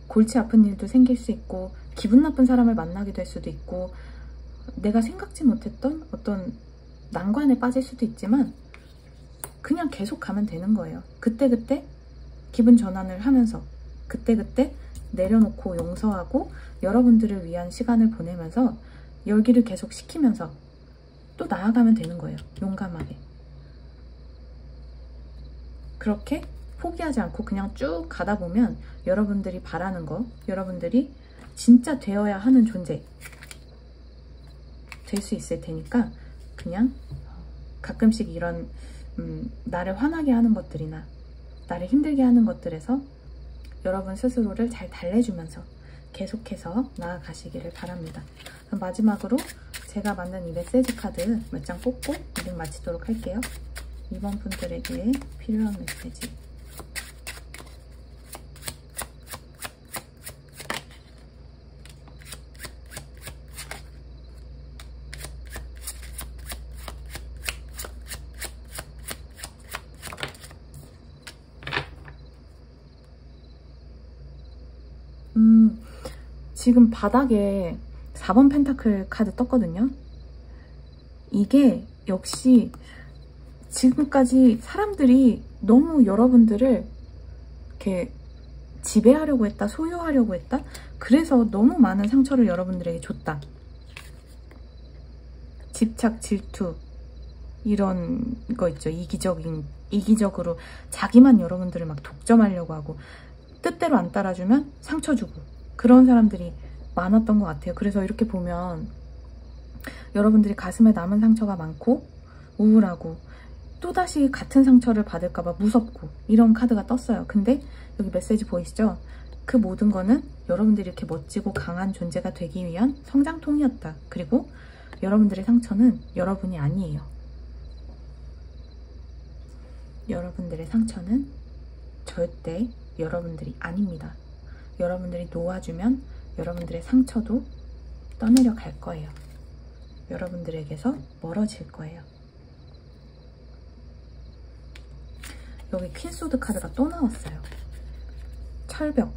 골치 아픈 일도 생길 수 있고 기분 나쁜 사람을 만나게 될 수도 있고 내가 생각지 못했던 어떤 난관에 빠질 수도 있지만 그냥 계속 가면 되는 거예요. 그때그때 기분 전환을 하면서 그때그때 내려놓고 용서하고 여러분들을 위한 시간을 보내면서 열기를 계속 식히면서 또 나아가면 되는 거예요. 용감하게. 그렇게 포기하지 않고 그냥 쭉 가다 보면 여러분들이 바라는 거, 여러분들이 진짜 되어야 하는 존재 될 수 있을 테니까 그냥 가끔씩 이런 나를 화나게 하는 것들이나 나를 힘들게 하는 것들에서 여러분 스스로를 잘 달래주면서 계속해서 나아가시기를 바랍니다. 그럼 마지막으로 제가 만든 이 메시지 카드 몇 장 뽑고 리딩 마치도록 할게요. 이번 분들에게 필요한 메시지. 지금 바닥에 4번 펜타클 카드 떴거든요. 이게 역시 지금까지 사람들이 너무 여러분들을 이렇게 지배하려고 했다, 소유하려고 했다. 그래서 너무 많은 상처를 여러분들에게 줬다. 집착, 질투 이런 거 있죠. 이기적으로 자기만 여러분들을 막 독점하려고 하고 뜻대로 안 따라주면 상처 주고 그런 사람들이 많았던 것 같아요. 그래서 이렇게 보면 여러분들이 가슴에 남은 상처가 많고 우울하고 또다시 같은 상처를 받을까봐 무섭고 이런 카드가 떴어요. 근데 여기 메시지 보이시죠? 그 모든 거는 여러분들이 이렇게 멋지고 강한 존재가 되기 위한 성장통이었다. 그리고 여러분들의 상처는 여러분이 아니에요. 여러분들의 상처는 절대 여러분들이 아닙니다. 여러분들이 놓아주면 여러분들의 상처도 떠내려 갈 거예요. 여러분들에게서 멀어질 거예요. 여기 퀸소드 카드가 또 나왔어요. 철벽,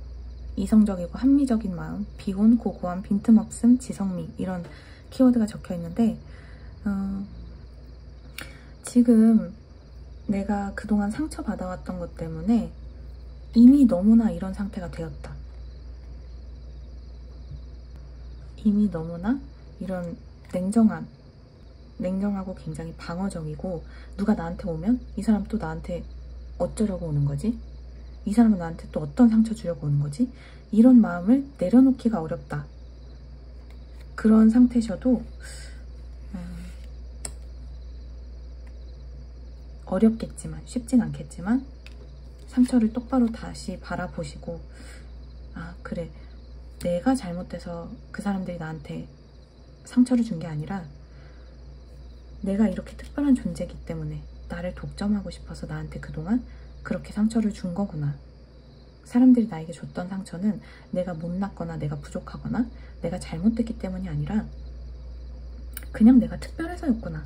이성적이고 합리적인 마음, 비혼, 고고함, 빈틈없음, 지성미 이런 키워드가 적혀 있는데 지금 내가 그동안 상처받아왔던 것 때문에 이미 너무나 이런 상태가 되었다. 이미 너무나 이런 냉정하고 굉장히 방어적이고 누가 나한테 오면 이 사람 또 나한테 어쩌려고 오는 거지? 이 사람은 나한테 또 어떤 상처 주려고 오는 거지? 이런 마음을 내려놓기가 어렵다. 그런 상태셔도 어렵겠지만 쉽진 않겠지만 상처를 똑바로 다시 바라보시고 아 그래 내가 잘못돼서 그 사람들이 나한테 상처를 준 게 아니라 내가 이렇게 특별한 존재이기 때문에 나를 독점하고 싶어서 나한테 그동안 그렇게 상처를 준 거구나. 사람들이 나에게 줬던 상처는 내가 못났거나 내가 부족하거나 내가 잘못됐기 때문이 아니라 그냥 내가 특별해서였구나.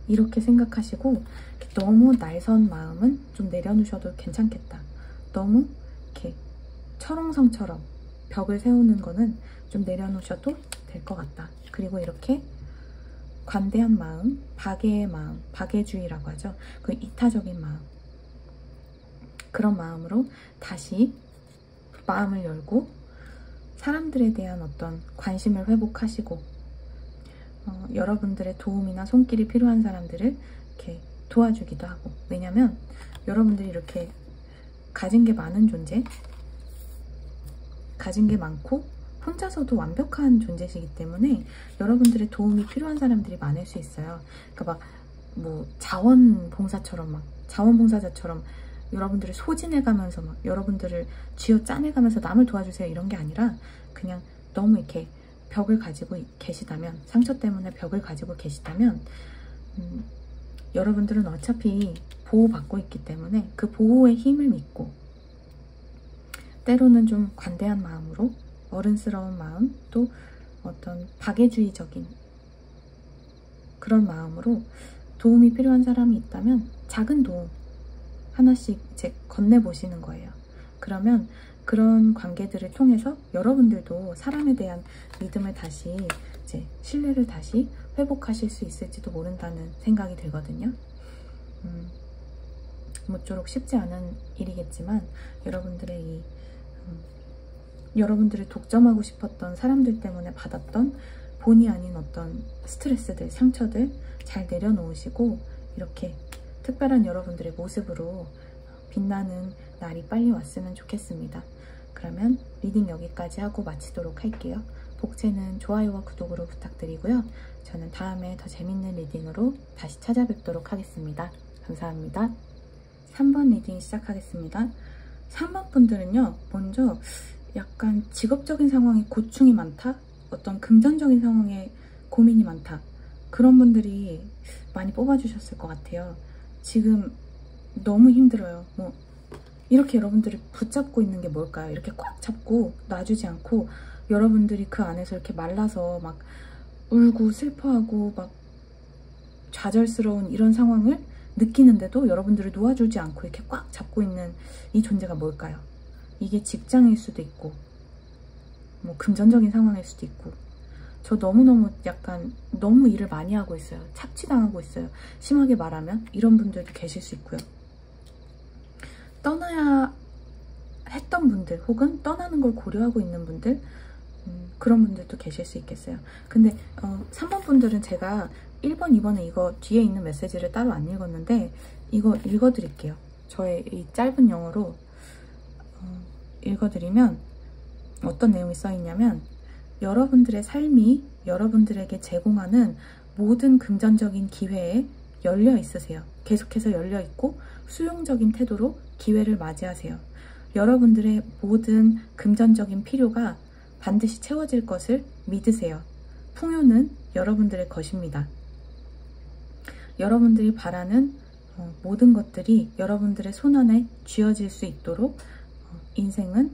이렇게 생각하시고 너무 날선 마음은 좀 내려놓으셔도 괜찮겠다. 너무 이렇게 철옹성처럼 벽을 세우는 거는 좀 내려놓으셔도 될 것 같다. 그리고 이렇게 관대한 마음, 박애의 마음, 박애주의라고 하죠. 그 이타적인 마음. 그런 마음으로 다시 마음을 열고 사람들에 대한 어떤 관심을 회복하시고 여러분들의 도움이나 손길이 필요한 사람들을 이렇게 도와주기도 하고 왜냐면 여러분들이 이렇게 가진 게 많은 존재 가진 게 많고 혼자서도 완벽한 존재시기 때문에 여러분들의 도움이 필요한 사람들이 많을 수 있어요. 그러니까 막 뭐 자원봉사자처럼 여러분들을 소진해가면서 막 여러분들을 쥐어짜내가면서 남을 도와주세요 이런 게 아니라 그냥 너무 이렇게 벽을 가지고 계시다면 상처 때문에 벽을 가지고 계시다면 여러분들은 어차피 보호받고 있기 때문에 그 보호의 힘을 믿고 때로는 좀 관대한 마음으로 어른스러운 마음 또 어떤 박애주의적인 그런 마음으로 도움이 필요한 사람이 있다면 작은 도움 하나씩 이제 건네보시는 거예요. 그러면 그런 관계들을 통해서 여러분들도 사람에 대한 믿음을 다시 이제 신뢰를 다시 회복하실 수 있을지도 모른다는 생각이 들거든요. 모쪼록 쉽지 않은 일이겠지만 여러분들의 여러분들을 독점하고 싶었던 사람들 때문에 받았던 본의 아닌 어떤 스트레스들, 상처들 잘 내려놓으시고 이렇게 특별한 여러분들의 모습으로 빛나는 날이 빨리 왔으면 좋겠습니다. 그러면 리딩 여기까지 하고 마치도록 할게요. 복채는 좋아요와 구독으로 부탁드리고요. 저는 다음에 더 재밌는 리딩으로 다시 찾아뵙도록 하겠습니다. 감사합니다. 3번 리딩 시작하겠습니다. 3번 분들은요. 먼저 약간 직업적인 상황에 고충이 많다? 어떤 금전적인 상황에 고민이 많다. 그런 분들이 많이 뽑아주셨을 것 같아요. 지금 너무 힘들어요. 뭐 이렇게 여러분들이 붙잡고 있는 게 뭘까요? 이렇게 꽉 잡고 놔주지 않고 여러분들이 그 안에서 이렇게 말라서 막 울고 슬퍼하고 막 좌절스러운 이런 상황을 느끼는데도 여러분들을 놓아주지 않고 이렇게 꽉 잡고 있는 이 존재가 뭘까요? 이게 직장일 수도 있고 뭐 금전적인 상황일 수도 있고, 저 너무너무 약간 너무 일을 많이 하고 있어요. 착취당하고 있어요. 심하게 말하면 이런 분들도 계실 수 있고요. 떠나야 했던 분들 혹은 떠나는 걸 고려하고 있는 분들, 그런 분들도 계실 수 있겠어요. 근데 3번 분들은 제가 1번, 2번에 이거 뒤에 있는 메시지를 따로 안 읽었는데 이거 읽어드릴게요. 저의 이 짧은 영어로 읽어드리면 어떤 내용이 써있냐면, 여러분들의 삶이 여러분들에게 제공하는 모든 금전적인 기회에 열려 있으세요. 계속해서 열려 있고 수용적인 태도로 기회를 맞이하세요. 여러분들의 모든 금전적인 필요가 반드시 채워질 것을 믿으세요. 풍요는 여러분들의 것입니다. 여러분들이 바라는 모든 것들이 여러분들의 손안에 쥐어질 수 있도록 인생은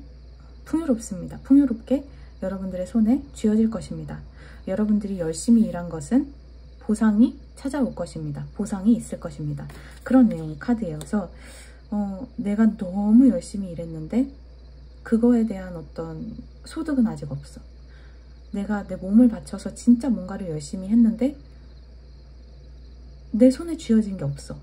풍요롭습니다. 풍요롭게 여러분들의 손에 쥐어질 것입니다. 여러분들이 열심히 일한 것은 보상이 찾아올 것입니다. 보상이 있을 것입니다. 그런 내용의 카드예요. 그래서 내가 너무 열심히 일했는데 그거에 대한 어떤 소득은 아직 없어. 내가 내 몸을 바쳐서 진짜 뭔가를 열심히 했는데 내 손에 쥐어진 게 없어.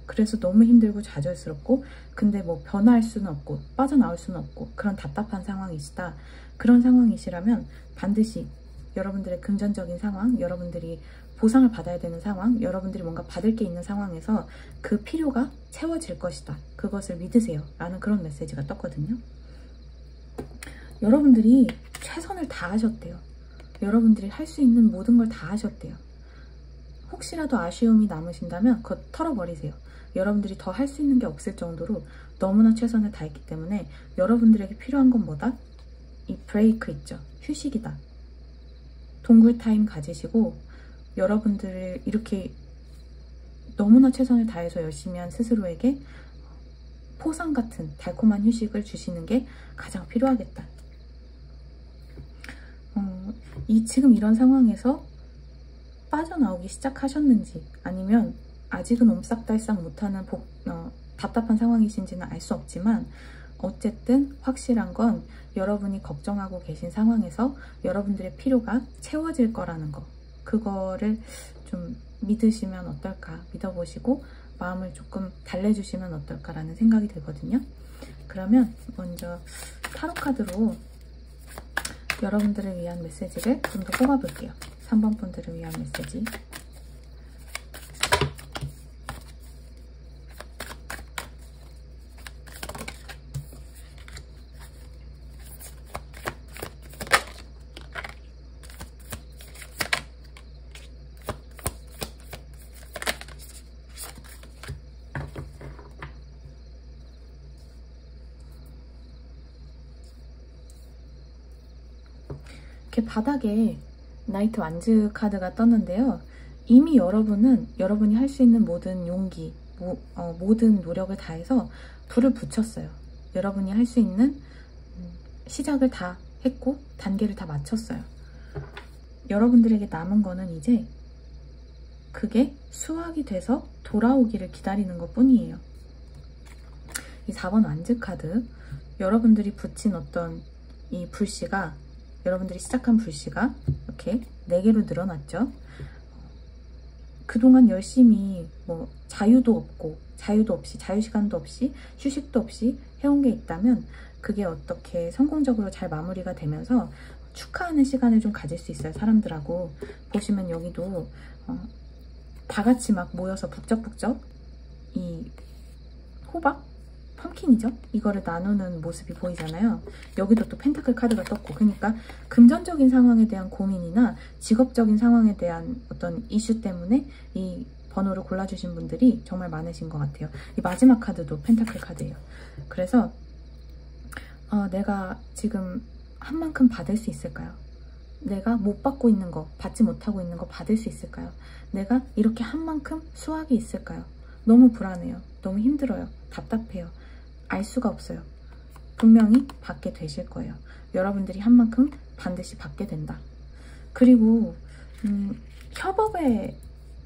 그래서 너무 힘들고 좌절스럽고, 근데 뭐 변화할 수는 없고 빠져나올 수는 없고 그런 답답한 상황이시다. 그런 상황이시라면 반드시 여러분들의 금전적인 상황, 여러분들이 보상을 받아야 되는 상황, 여러분들이 뭔가 받을 게 있는 상황에서 그 필요가 채워질 것이다. 그것을 믿으세요. 라는 그런 메시지가 떴거든요. 여러분들이 최선을 다하셨대요. 여러분들이 할 수 있는 모든 걸 다 하셨대요. 혹시라도 아쉬움이 남으신다면 그거 털어버리세요. 여러분들이 더 할 수 있는 게 없을 정도로 너무나 최선을 다했기 때문에 여러분들에게 필요한 건 뭐다? 이 브레이크 있죠. 휴식이다. 동굴 타임 가지시고 여러분들을 이렇게 너무나 최선을 다해서 열심히 한 스스로에게 포상 같은 달콤한 휴식을 주시는 게 가장 필요하겠다. 지금 이런 상황에서 빠져나오기 시작하셨는지, 아니면 아직은 옴싹달싹 못하는 답답한 상황이신지는 알 수 없지만, 어쨌든 확실한 건 여러분이 걱정하고 계신 상황에서 여러분들의 필요가 채워질 거라는 거, 그거를 좀 믿으시면 어떨까, 믿어보시고 마음을 조금 달래주시면 어떨까라는 생각이 들거든요. 그러면 먼저 타로 카드로 여러분들을 위한 메시지를 좀 더 뽑아볼게요. 3번 분들을 위한 메시지. 이렇게 바닥에 나이트 완즈 카드가 떴는데요. 이미 여러분은 여러분이 할 수 있는 모든 용기, 모든 노력을 다해서 불을 붙였어요. 여러분이 할 수 있는 시작을 다 했고 단계를 다 마쳤어요. 여러분들에게 남은 거는 이제 그게 수확이 돼서 돌아오기를 기다리는 것 뿐이에요. 이 4번 완즈 카드, 여러분들이 붙인 어떤 이 불씨가, 여러분들이 시작한 불씨가 이렇게 4개로 늘어났죠. 그동안 열심히 뭐 자유도 없이, 자유시간도 없이, 휴식도 없이 해온 게 있다면 그게 어떻게 성공적으로 잘 마무리가 되면서 축하하는 시간을 좀 가질 수 있어요. 사람들하고. 보시면 여기도 다 같이 막 모여서 북적북적 이 호박? 펌킨이죠? 이거를 나누는 모습이 보이잖아요. 여기도 또 펜타클 카드가 떴고, 그러니까 금전적인 상황에 대한 고민이나 직업적인 상황에 대한 어떤 이슈 때문에 이 번호를 골라주신 분들이 정말 많으신 것 같아요. 이 마지막 카드도 펜타클 카드예요. 그래서 내가 지금 한 만큼 받을 수 있을까요? 내가 못 받고 있는 거, 받지 못하고 있는 거 받을 수 있을까요? 내가 이렇게 한 만큼 수확이 있을까요? 너무 불안해요. 너무 힘들어요. 답답해요. 알 수가 없어요. 분명히 받게 되실 거예요. 여러분들이 한 만큼 반드시 받게 된다. 그리고 협업의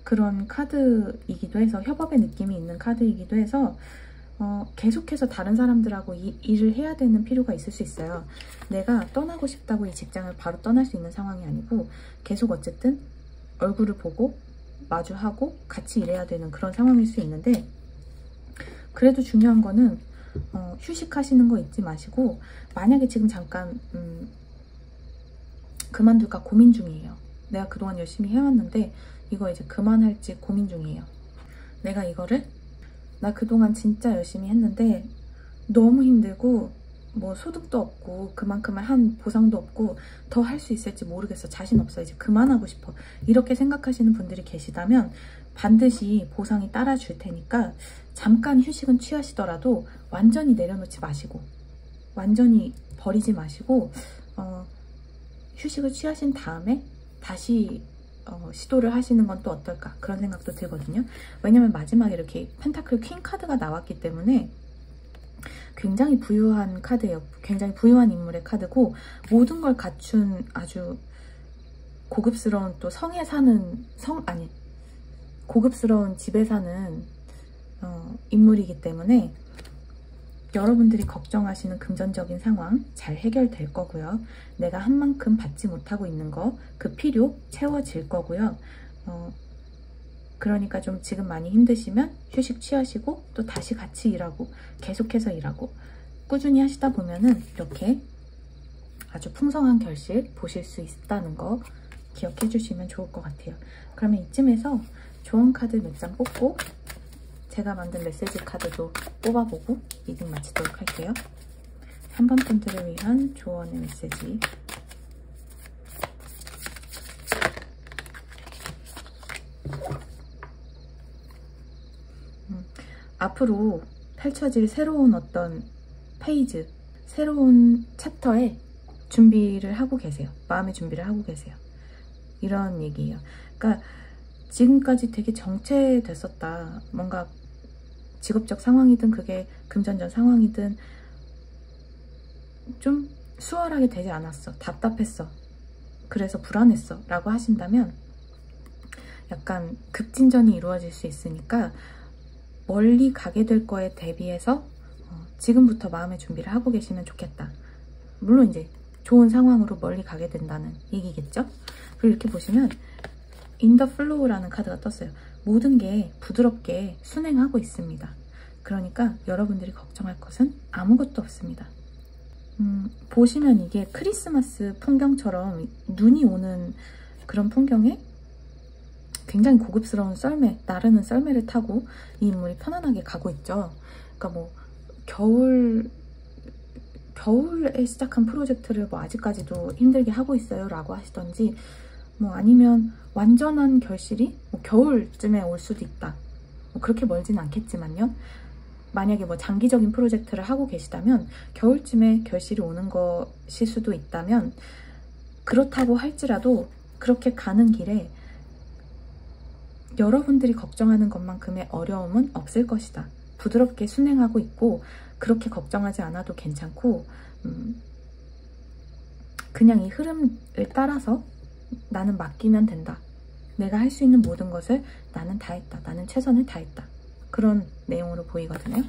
그런 카드이기도 해서, 협업의 느낌이 있는 카드이기도 해서 계속해서 다른 사람들하고 일을 해야 되는 필요가 있을 수 있어요. 내가 떠나고 싶다고 이 직장을 바로 떠날 수 있는 상황이 아니고 계속 어쨌든 얼굴을 보고 마주하고 같이 일해야 되는 그런 상황일 수 있는데, 그래도 중요한 거는 휴식하시는 거 잊지 마시고, 만약에 지금 잠깐 그만둘까 고민 중이에요. 내가 그동안 열심히 해왔는데 이거 이제 그만할지 고민 중이에요. 내가 이거를 나 그동안 진짜 열심히 했는데 너무 힘들고 뭐 소득도 없고 그만큼의 한 보상도 없고 더 할 수 있을지 모르겠어, 자신 없어, 이제 그만하고 싶어, 이렇게 생각하시는 분들이 계시다면 반드시 보상이 따라줄 테니까 잠깐 휴식은 취하시더라도 완전히 내려놓지 마시고, 완전히 버리지 마시고 휴식을 취하신 다음에 다시 시도를 하시는 건 또 어떨까, 그런 생각도 들거든요. 왜냐면 마지막에 이렇게 펜타클 퀸 카드가 나왔기 때문에 굉장히 부유한 카드예요. 굉장히 부유한 인물의 카드고, 모든 걸 갖춘 아주 고급스러운, 또 성에 사는 고급스러운 집에 사는 인물이기 때문에 여러분들이 걱정하시는 금전적인 상황 잘 해결될 거고요. 내가 한 만큼 받지 못하고 있는 거, 그 필요 채워질 거고요. 그러니까 좀 지금 많이 힘드시면 휴식 취하시고 또 다시 같이 일하고 계속해서 일하고 꾸준히 하시다 보면은 이렇게 아주 풍성한 결실 보실 수 있다는 거 기억해 주시면 좋을 것 같아요. 그러면 이쯤에서 조언 카드 몇 장 뽑고 제가 만든 메시지 카드도 뽑아보고 리딩 마치도록 할게요. 3번 분들을 위한 조언의 메시지. 앞으로 펼쳐질 새로운 어떤 페이지, 새로운 챕터에 준비를 하고 계세요. 마음의 준비를 하고 계세요. 이런 얘기예요. 그러니까 지금까지 되게 정체됐었다. 뭔가 직업적 상황이든 그게 금전적 상황이든 좀 수월하게 되지 않았어. 답답했어. 그래서 불안했어. 라고 하신다면 약간 급진전이 이루어질 수 있으니까 멀리 가게 될 거에 대비해서 지금부터 마음의 준비를 하고 계시면 좋겠다. 물론 이제 좋은 상황으로 멀리 가게 된다는 얘기겠죠? 그리고 이렇게 보시면 In the Flow라는 카드가 떴어요. 모든 게 부드럽게 순행하고 있습니다. 그러니까 여러분들이 걱정할 것은 아무것도 없습니다. 보시면 이게 크리스마스 풍경처럼 눈이 오는 그런 풍경에 굉장히 고급스러운 썰매, 나르는 썰매를 타고 이 인물이 편안하게 가고 있죠. 그러니까 뭐 겨울에 시작한 프로젝트를 뭐 아직까지도 힘들게 하고 있어요 라고 하시던지, 뭐 아니면 완전한 결실이 뭐 겨울쯤에 올 수도 있다. 뭐 그렇게 멀진 않겠지만요. 만약에 뭐 장기적인 프로젝트를 하고 계시다면 겨울쯤에 결실이 오는 것일 수도 있다면, 그렇다고 할지라도 그렇게 가는 길에 여러분들이 걱정하는 것만큼의 어려움은 없을 것이다. 부드럽게 순행하고 있고 그렇게 걱정하지 않아도 괜찮고, 그냥 이 흐름을 따라서 나는 맡기면 된다. 내가 할 수 있는 모든 것을 나는 다 했다. 나는 최선을 다했다. 그런 내용으로 보이거든요.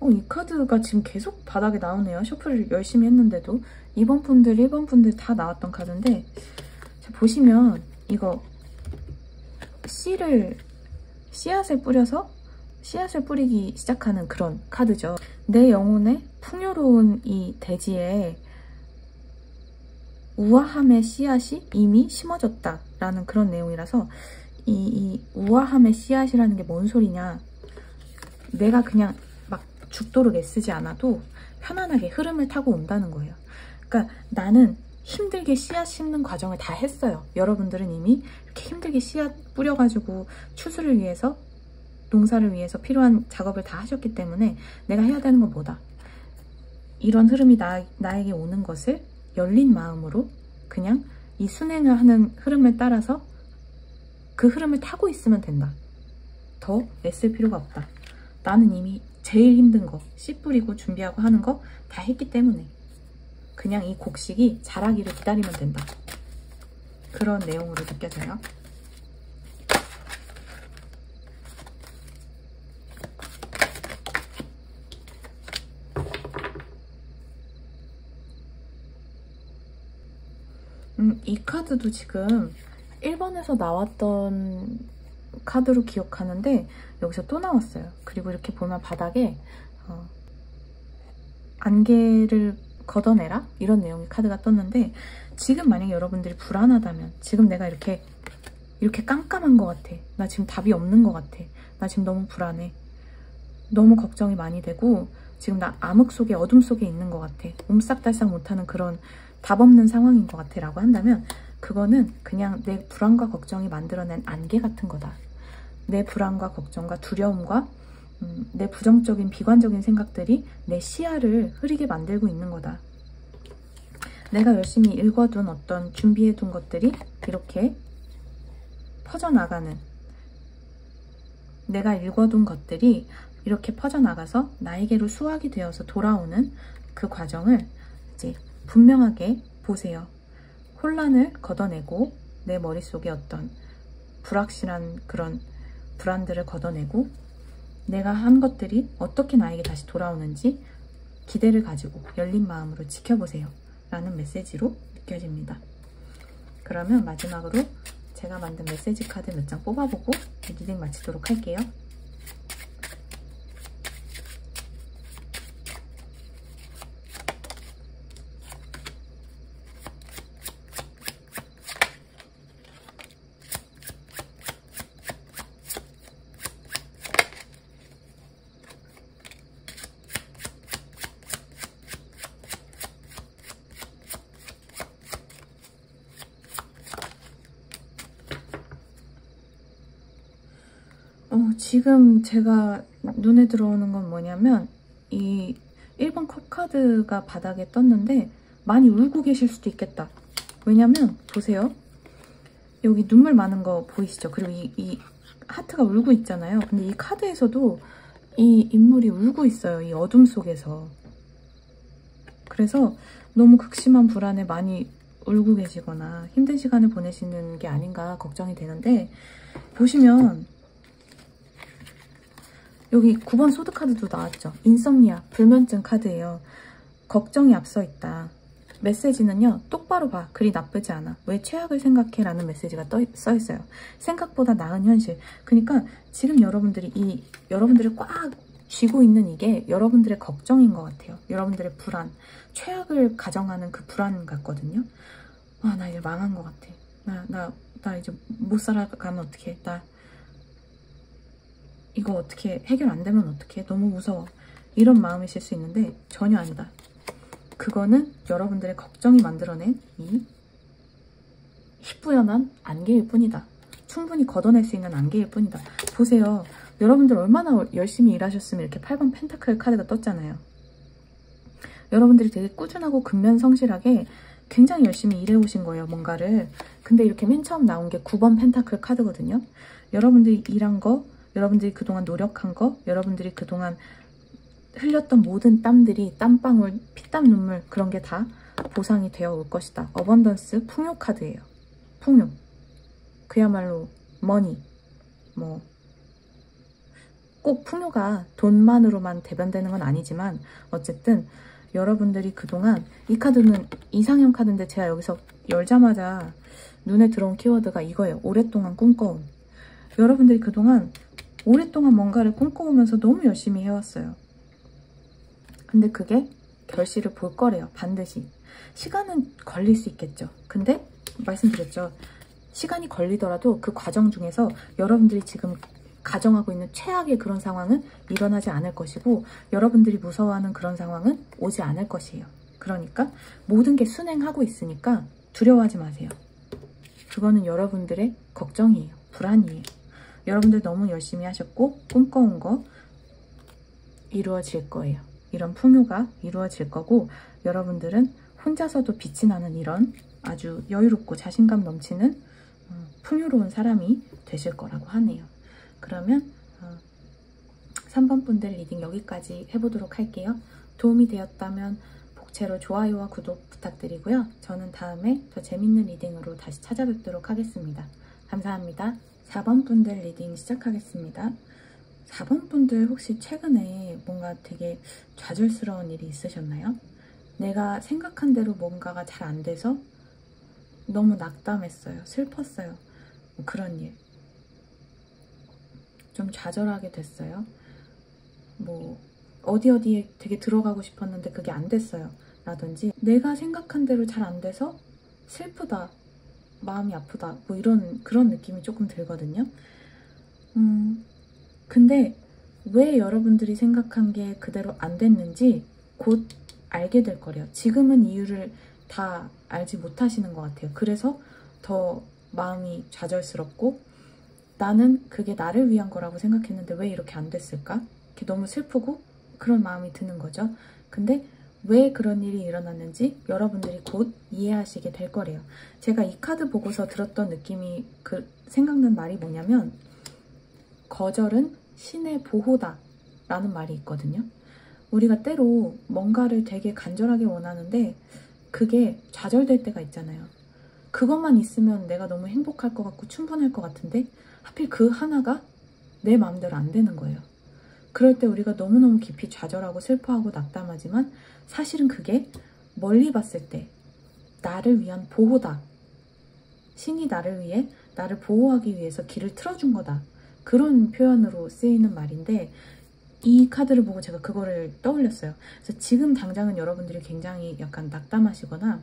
이 카드가 지금 계속 바닥에 나오네요. 셔플을 열심히 했는데도 2번 분들, 1번 분들 다 나왔던 카드인데, 보시면 이거 씨앗을 뿌려서 씨앗을 뿌리기 시작하는 그런 카드죠. 내 영혼의 풍요로운 이 대지에 우아함의 씨앗이 이미 심어졌다라는 그런 내용이라서, 이 우아함의 씨앗이라는 게 뭔 소리냐, 내가 그냥 막 죽도록 애쓰지 않아도 편안하게 흐름을 타고 온다는 거예요. 그러니까 나는 힘들게 씨앗 심는 과정을 다 했어요. 여러분들은 이미 이렇게 힘들게 씨앗 뿌려가지고 추수를 위해서, 농사를 위해서 필요한 작업을 다 하셨기 때문에 내가 해야 되는 건 뭐다. 이런 흐름이 나에게 오는 것을 열린 마음으로 그냥 이 순행을 하는 흐름을 따라서 그 흐름을 타고 있으면 된다. 더 애쓸 필요가 없다. 나는 이미 제일 힘든 거, 씨 뿌리고 준비하고 하는 거 다 했기 때문에 그냥 이 곡식이 자라기를 기다리면 된다. 그런 내용으로 느껴져요. 이 카드도 지금 1번에서 나왔던 카드로 기억하는데 여기서 또 나왔어요. 그리고 이렇게 보면 바닥에 안개를 걷어내라? 이런 내용의 카드가 떴는데, 지금 만약에 여러분들이 불안하다면, 지금 내가 이렇게 깜깜한 것 같아. 나 지금 답이 없는 것 같아. 나 지금 너무 불안해. 너무 걱정이 많이 되고 지금 나 암흑 속에, 어둠 속에 있는 것 같아. 옴싹달싹 못하는 그런 답 없는 상황인 것 같아 라고 한다면, 그거는 그냥 내 불안과 걱정이 만들어낸 안개 같은 거다. 내 불안과 걱정과 두려움과 내 부정적인 비관적인 생각들이 내 시야를 흐리게 만들고 있는 거다. 내가 열심히 읽어둔 어떤 준비해둔 것들이 이렇게 퍼져나가는, 내가 읽어둔 것들이 이렇게 퍼져나가서 나에게로 수확이 되어서 돌아오는 그 과정을 이제 분명하게 보세요. 혼란을 걷어내고 내 머릿속에 어떤 불확실한 그런 불안들을 걷어내고 내가 한 것들이 어떻게 나에게 다시 돌아오는지 기대를 가지고 열린 마음으로 지켜보세요 라는 메시지로 느껴집니다. 그러면 마지막으로 제가 만든 메시지 카드 몇 장 뽑아보고 리딩 마치도록 할게요. 지금 제가 눈에 들어오는 건 뭐냐면, 이 1번 컵 카드가 바닥에 떴는데 많이 울고 계실 수도 있겠다. 왜냐면 보세요. 여기 눈물 많은 거 보이시죠? 그리고 이 하트가 울고 있잖아요. 근데 이 카드에서도 이 인물이 울고 있어요. 이 어둠 속에서. 그래서 너무 극심한 불안에 많이 울고 계시거나 힘든 시간을 보내시는 게 아닌가 걱정이 되는데, 보시면 여기 9번 소드 카드도 나왔죠. 인썸니아, 불면증 카드예요. 걱정이 앞서 있다. 메시지는요, 똑바로 봐. 그리 나쁘지 않아. 왜 최악을 생각해? 라는 메시지가 써있어요. 생각보다 나은 현실. 그러니까 지금 여러분들이 꽉 쥐고 있는 이게 여러분들의 걱정인 것 같아요. 여러분들의 불안. 최악을 가정하는 그 불안 같거든요. 아, 나 이제 망한 것 같아. 나 이제 못 살아가면 어떡해. 이거 어떻게 해결 안 되면 어떡해. 너무 무서워. 이런 마음이실 수 있는데 전혀 아니다. 그거는 여러분들의 걱정이 만들어낸 이 희뿌연한 안개일 뿐이다. 충분히 걷어낼 수 있는 안개일 뿐이다. 보세요. 여러분들 얼마나 열심히 일하셨으면 이렇게 8번 펜타클 카드가 떴잖아요. 여러분들이 되게 꾸준하고 근면성실하게 굉장히 열심히 일해오신 거예요. 뭔가를. 근데 이렇게 맨 처음 나온 게 9번 펜타클 카드거든요. 여러분들이 일한 거, 여러분들이 그동안 노력한 거, 여러분들이 그동안 흘렸던 모든 땀들이, 땀방울, 피땀 눈물, 그런 게 다 보상이 되어 올 것이다. 어번던스 풍요 카드예요. 풍요. 그야말로 머니. 꼭 풍요가 돈만으로만 대변되는 건 아니지만 어쨌든 여러분들이 그동안, 이 카드는 이상형 카드인데 제가 여기서 열자마자 눈에 들어온 키워드가 이거예요. 오랫동안 꿈꿔온. 여러분들이 그동안 오랫동안 뭔가를 꿈꿔오면서 너무 열심히 해왔어요. 근데 그게 결실을 볼 거래요. 반드시. 시간은 걸릴 수 있겠죠. 근데 말씀드렸죠. 시간이 걸리더라도 그 과정 중에서 여러분들이 지금 가정하고 있는 최악의 그런 상황은 일어나지 않을 것이고, 여러분들이 무서워하는 그런 상황은 오지 않을 것이에요. 그러니까 모든 게 순행하고 있으니까 두려워하지 마세요. 그거는 여러분들의 걱정이에요. 불안이에요. 여러분들 너무 열심히 하셨고 꿈꿔온 거 이루어질 거예요. 이런 풍요가 이루어질 거고, 여러분들은 혼자서도 빛이 나는 이런 아주 여유롭고 자신감 넘치는 풍요로운 사람이 되실 거라고 하네요. 그러면 3번 분들 리딩 여기까지 해보도록 할게요. 도움이 되었다면 복채로 좋아요와 구독 부탁드리고요. 저는 다음에 더 재밌는 리딩으로 다시 찾아뵙도록 하겠습니다. 감사합니다. 4번 분들 리딩 시작하겠습니다. 4번 분들 혹시 최근에 뭔가 되게 좌절스러운 일이 있으셨나요? 내가 생각한 대로 뭔가가 잘 안 돼서 너무 낙담했어요. 슬펐어요. 뭐 그런 일. 좀 좌절하게 됐어요. 뭐 어디에 되게 들어가고 싶었는데 그게 안 됐어요. 라든지 내가 생각한 대로 잘 안 돼서 슬프다. 마음이 아프다. 뭐 그런 느낌이 조금 들거든요. 근데 왜 여러분들이 생각한 게 그대로 안 됐는지 곧 알게 될 거래요. 지금은 이유를 다 알지 못하시는 것 같아요. 그래서 더 마음이 좌절스럽고 나는 그게 나를 위한 거라고 생각했는데 왜 이렇게 안 됐을까? 이렇게 너무 슬프고 그런 마음이 드는 거죠. 근데 왜 그런 일이 일어났는지 여러분들이 곧 이해하시게 될 거래요. 제가 이 카드 보고서 들었던 느낌이 생각난 말이 뭐냐면 거절은 신의 보호다 라는 말이 있거든요. 우리가 때로 뭔가를 되게 간절하게 원하는데 그게 좌절될 때가 있잖아요. 그것만 있으면 내가 너무 행복할 것 같고 충분할 것 같은데 하필 그 하나가 내 마음대로 안 되는 거예요. 그럴 때 우리가 너무너무 깊이 좌절하고 슬퍼하고 낙담하지만 사실은 그게 멀리 봤을 때 나를 위한 보호다. 신이 나를 위해 나를 보호하기 위해서 길을 틀어준 거다. 그런 표현으로 쓰이는 말인데 이 카드를 보고 제가 그거를 떠올렸어요. 그래서 지금 당장은 여러분들이 굉장히 약간 낙담하시거나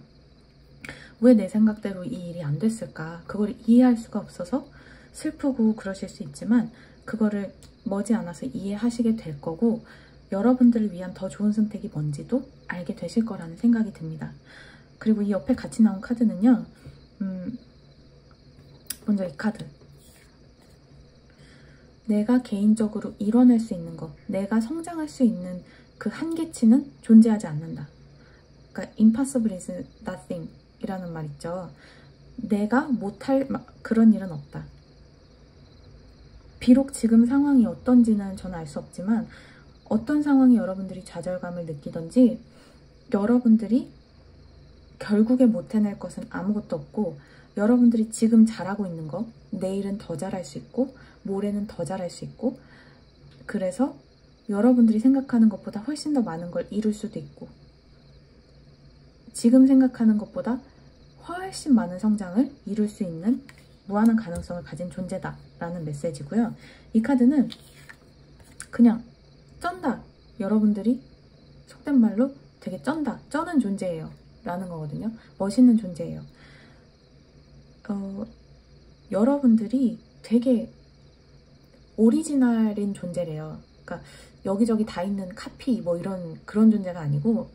왜 내 생각대로 이 일이 안 됐을까? 그걸 이해할 수가 없어서 슬프고 그러실 수 있지만 그거를 머지않아서 이해하시게 될 거고 여러분들을 위한 더 좋은 선택이 뭔지도 알게 되실 거라는 생각이 듭니다. 그리고 이 옆에 같이 나온 카드는요. 먼저 이 카드. 내가 개인적으로 이뤄낼 수 있는 것, 내가 성장할 수 있는 그 한계치는 존재하지 않는다. 그러니까 impossible is nothing 이라는 말 있죠. 내가 못할 그런 일은 없다. 비록 지금 상황이 어떤지는 저는 알 수 없지만 어떤 상황에 여러분들이 좌절감을 느끼던지 여러분들이 결국에 못 해낼 것은 아무것도 없고 여러분들이 지금 잘하고 있는 거 내일은 더 잘할 수 있고 모레는 더 잘할 수 있고 그래서 여러분들이 생각하는 것보다 훨씬 더 많은 걸 이룰 수도 있고 지금 생각하는 것보다 훨씬 많은 성장을 이룰 수 있는 무한한 가능성을 가진 존재다라는 메시지고요. 이 카드는 그냥 쩐다. 여러분들이 속된 말로 되게 쩐다. 쩌는 존재예요. 라는 거거든요. 멋있는 존재예요. 여러분들이 되게 오리지널인 존재래요. 그러니까 여기저기 다 있는 카피 뭐 그런 존재가 아니고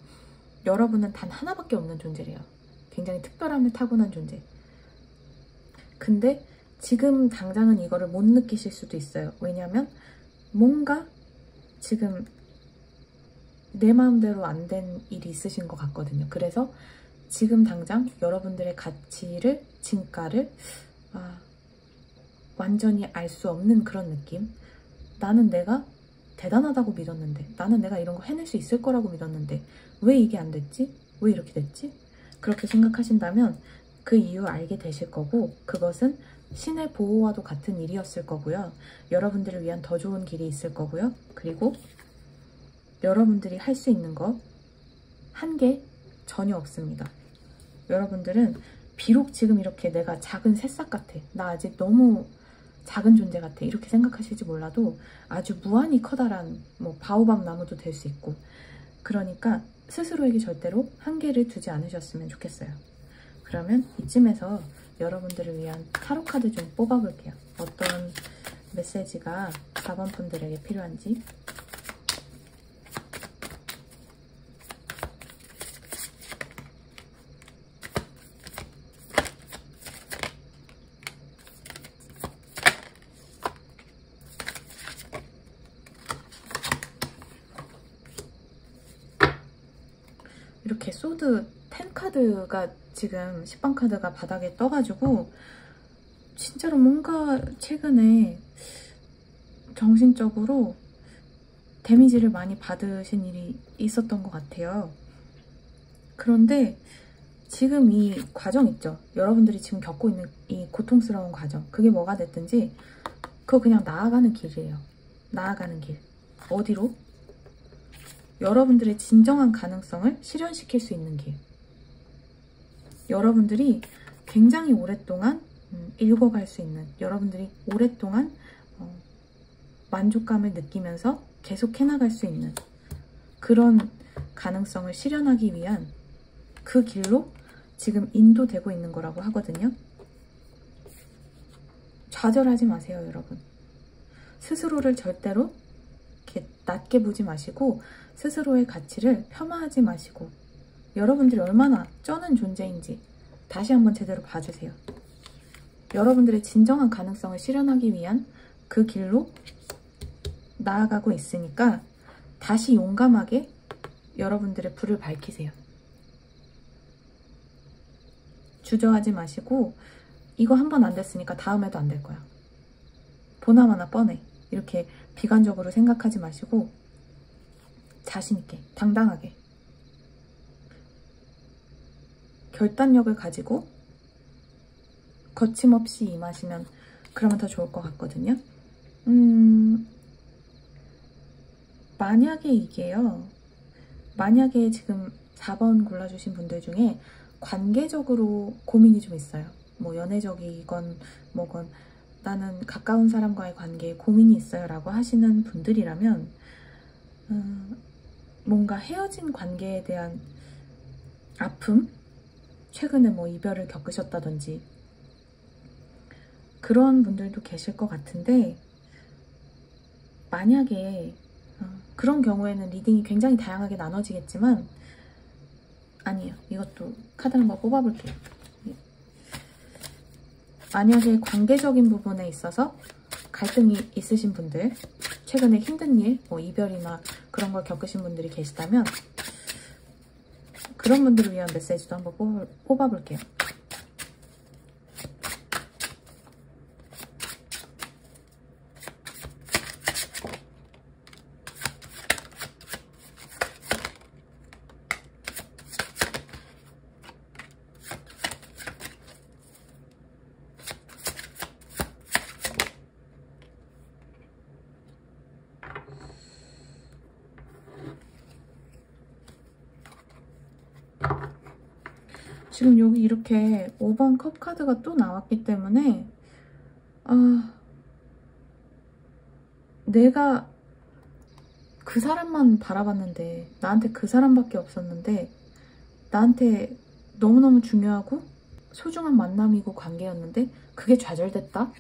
여러분은 단 하나밖에 없는 존재래요. 굉장히 특별함을 타고난 존재. 근데 지금 당장은 이거를 못 느끼실 수도 있어요. 왜냐하면 뭔가 지금 내 마음대로 안 된 일이 있으신 것 같거든요. 그래서 지금 당장 여러분들의 가치를, 진가를 완전히 알 수 없는 그런 느낌. 나는 내가 대단하다고 믿었는데 나는 내가 이런 거 해낼 수 있을 거라고 믿었는데 왜 이게 안 됐지? 왜 이렇게 됐지? 그렇게 생각하신다면 그 이유 알게 되실 거고 그것은 신의 보호와도 같은 일이었을 거고요. 여러분들을 위한 더 좋은 길이 있을 거고요. 그리고 여러분들이 할 수 있는 거 한계 전혀 없습니다. 여러분들은 비록 지금 이렇게 내가 작은 새싹 같아. 나 아직 너무 작은 존재 같아. 이렇게 생각하실지 몰라도 아주 무한히 커다란 뭐 바오밥 나무도 될 수 있고 그러니까 스스로에게 절대로 한계를 두지 않으셨으면 좋겠어요. 그러면 이쯤에서 여러분들을 위한 타로 카드 좀 뽑아볼게요. 어떤 메시지가 4번 분들에게 필요한지. 이렇게 소드 10 카드가 지금 10번 카드가 바닥에 떠가지고 진짜로 뭔가 최근에 정신적으로 데미지를 많이 받으신 일이 있었던 것 같아요. 그런데 지금 이 과정 있죠? 여러분들이 지금 겪고 있는 이 고통스러운 과정, 그게 뭐가 됐든지 그거 그냥 나아가는 길이에요. 나아가는 길. 어디로? 여러분들의 진정한 가능성을 실현시킬 수 있는 길. 여러분들이 굉장히 오랫동안 읽어갈 수 있는, 여러분들이 오랫동안 만족감을 느끼면서 계속 해나갈 수 있는 그런 가능성을 실현하기 위한 그 길로 지금 인도되고 있는 거라고 하거든요. 좌절하지 마세요, 여러분. 스스로를 절대로 이렇게 낮게 보지 마시고 스스로의 가치를 폄하하지 마시고 여러분들이 얼마나 쩌는 존재인지 다시 한번 제대로 봐주세요. 여러분들의 진정한 가능성을 실현하기 위한 그 길로 나아가고 있으니까 다시 용감하게 여러분들의 불을 밝히세요. 주저하지 마시고 이거 한 번 안 됐으니까 다음에도 안 될 거야. 보나마나 뻔해. 이렇게 비관적으로 생각하지 마시고 자신있게, 당당하게 결단력을 가지고 거침없이 임하시면 그러면 더 좋을 것 같거든요. 만약에 이게요. 만약에 지금 4번 골라주신 분들 중에 관계적으로 고민이 좀 있어요. 뭐 연애적이건 뭐건 나는 가까운 사람과의 관계에 고민이 있어요 라고 하시는 분들이라면 뭔가 헤어진 관계에 대한 아픔? 최근에 뭐 이별을 겪으셨다든지 그런 분들도 계실 것 같은데 만약에 그런 경우에는 리딩이 굉장히 다양하게 나눠지겠지만 아니에요. 이것도 카드 한번 뽑아볼게요. 만약에 관계적인 부분에 있어서 갈등이 있으신 분들, 최근에 힘든 일, 뭐 이별이나 그런 걸 겪으신 분들이 계시다면 그런 분들을 위한 메시지도 한번 뽑아볼게요. 지금 여기 이렇게 5번 컵 카드가 또 나왔기 때문에 내가 그 사람만 바라봤는데 나한테 그 사람밖에 없었는데 나한테 너무너무 중요하고 소중한 만남이고 관계였는데 그게 좌절됐다?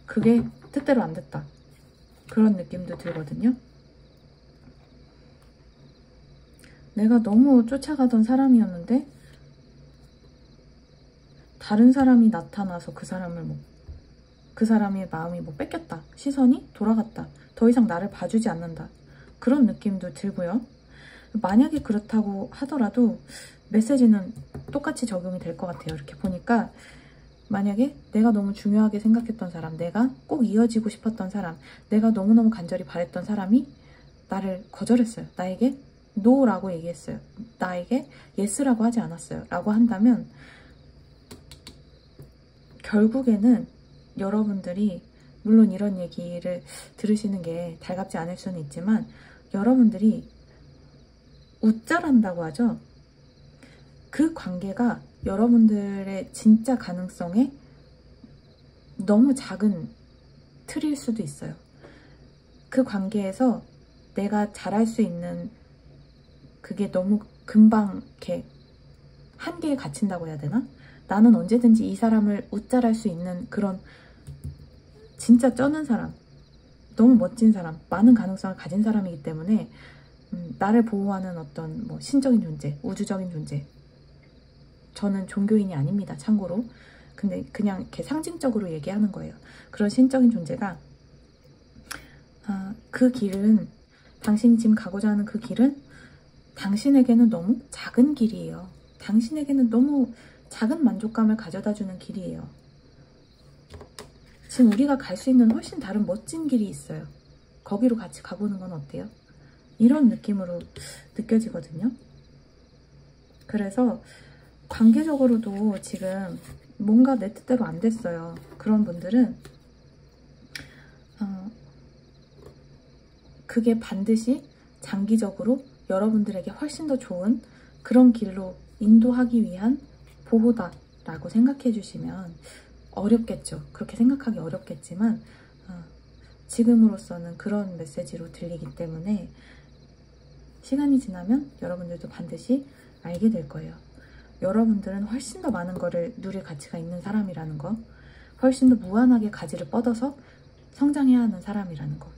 그게 뜻대로 안 됐다. 그런 느낌도 들거든요. 내가 너무 쫓아가던 사람이었는데 다른 사람이 나타나서 그 사람의 마음이 뭐 뺏겼다. 시선이 돌아갔다. 더 이상 나를 봐주지 않는다. 그런 느낌도 들고요. 만약에 그렇다고 하더라도 메시지는 똑같이 적용이 될 것 같아요. 이렇게 보니까 만약에 내가 너무 중요하게 생각했던 사람, 내가 꼭 이어지고 싶었던 사람, 내가 너무너무 간절히 바랬던 사람이 나를 거절했어요. 나에게 NO라고 얘기했어요. 나에게 YES라고 하지 않았어요. 라고 한다면 결국에는 여러분들이 물론 이런 얘기를 들으시는 게 달갑지 않을 수는 있지만 여러분들이 웃잘한다고 하죠. 그 관계가 여러분들의 진짜 가능성에 너무 작은 틀일 수도 있어요. 그 관계에서 내가 잘할 수 있는 그게 너무 금방 이렇게 한계에 갇힌다고 해야 되나? 나는 언제든지 이 사람을 웃잘할 수 있는 그런 진짜 쩌는 사람, 너무 멋진 사람, 많은 가능성을 가진 사람이기 때문에 나를 보호하는 어떤 뭐 신적인 존재, 우주적인 존재. 저는 종교인이 아닙니다, 참고로. 근데 그냥 이렇게 상징적으로 얘기하는 거예요. 그런 신적인 존재가 그 길은, 당신이 지금 가고자 하는 그 길은 당신에게는 너무 작은 길이에요. 당신에게는 너무 작은 만족감을 가져다주는 길이에요. 지금 우리가 갈 수 있는 훨씬 다른 멋진 길이 있어요. 거기로 같이 가보는 건 어때요? 이런 느낌으로 느껴지거든요. 그래서 관계적으로도 지금 뭔가 내 뜻대로 안 됐어요. 그런 분들은 그게 반드시 장기적으로 여러분들에게 훨씬 더 좋은 그런 길로 인도하기 위한 보호다라고 생각해 주시면 어렵겠죠. 그렇게 생각하기 어렵겠지만 지금으로서는 그런 메시지로 들리기 때문에 시간이 지나면 여러분들도 반드시 알게 될 거예요. 여러분들은 훨씬 더 많은 거를 누릴 가치가 있는 사람이라는 거, 훨씬 더 무한하게 가지를 뻗어서 성장해야 하는 사람이라는 거.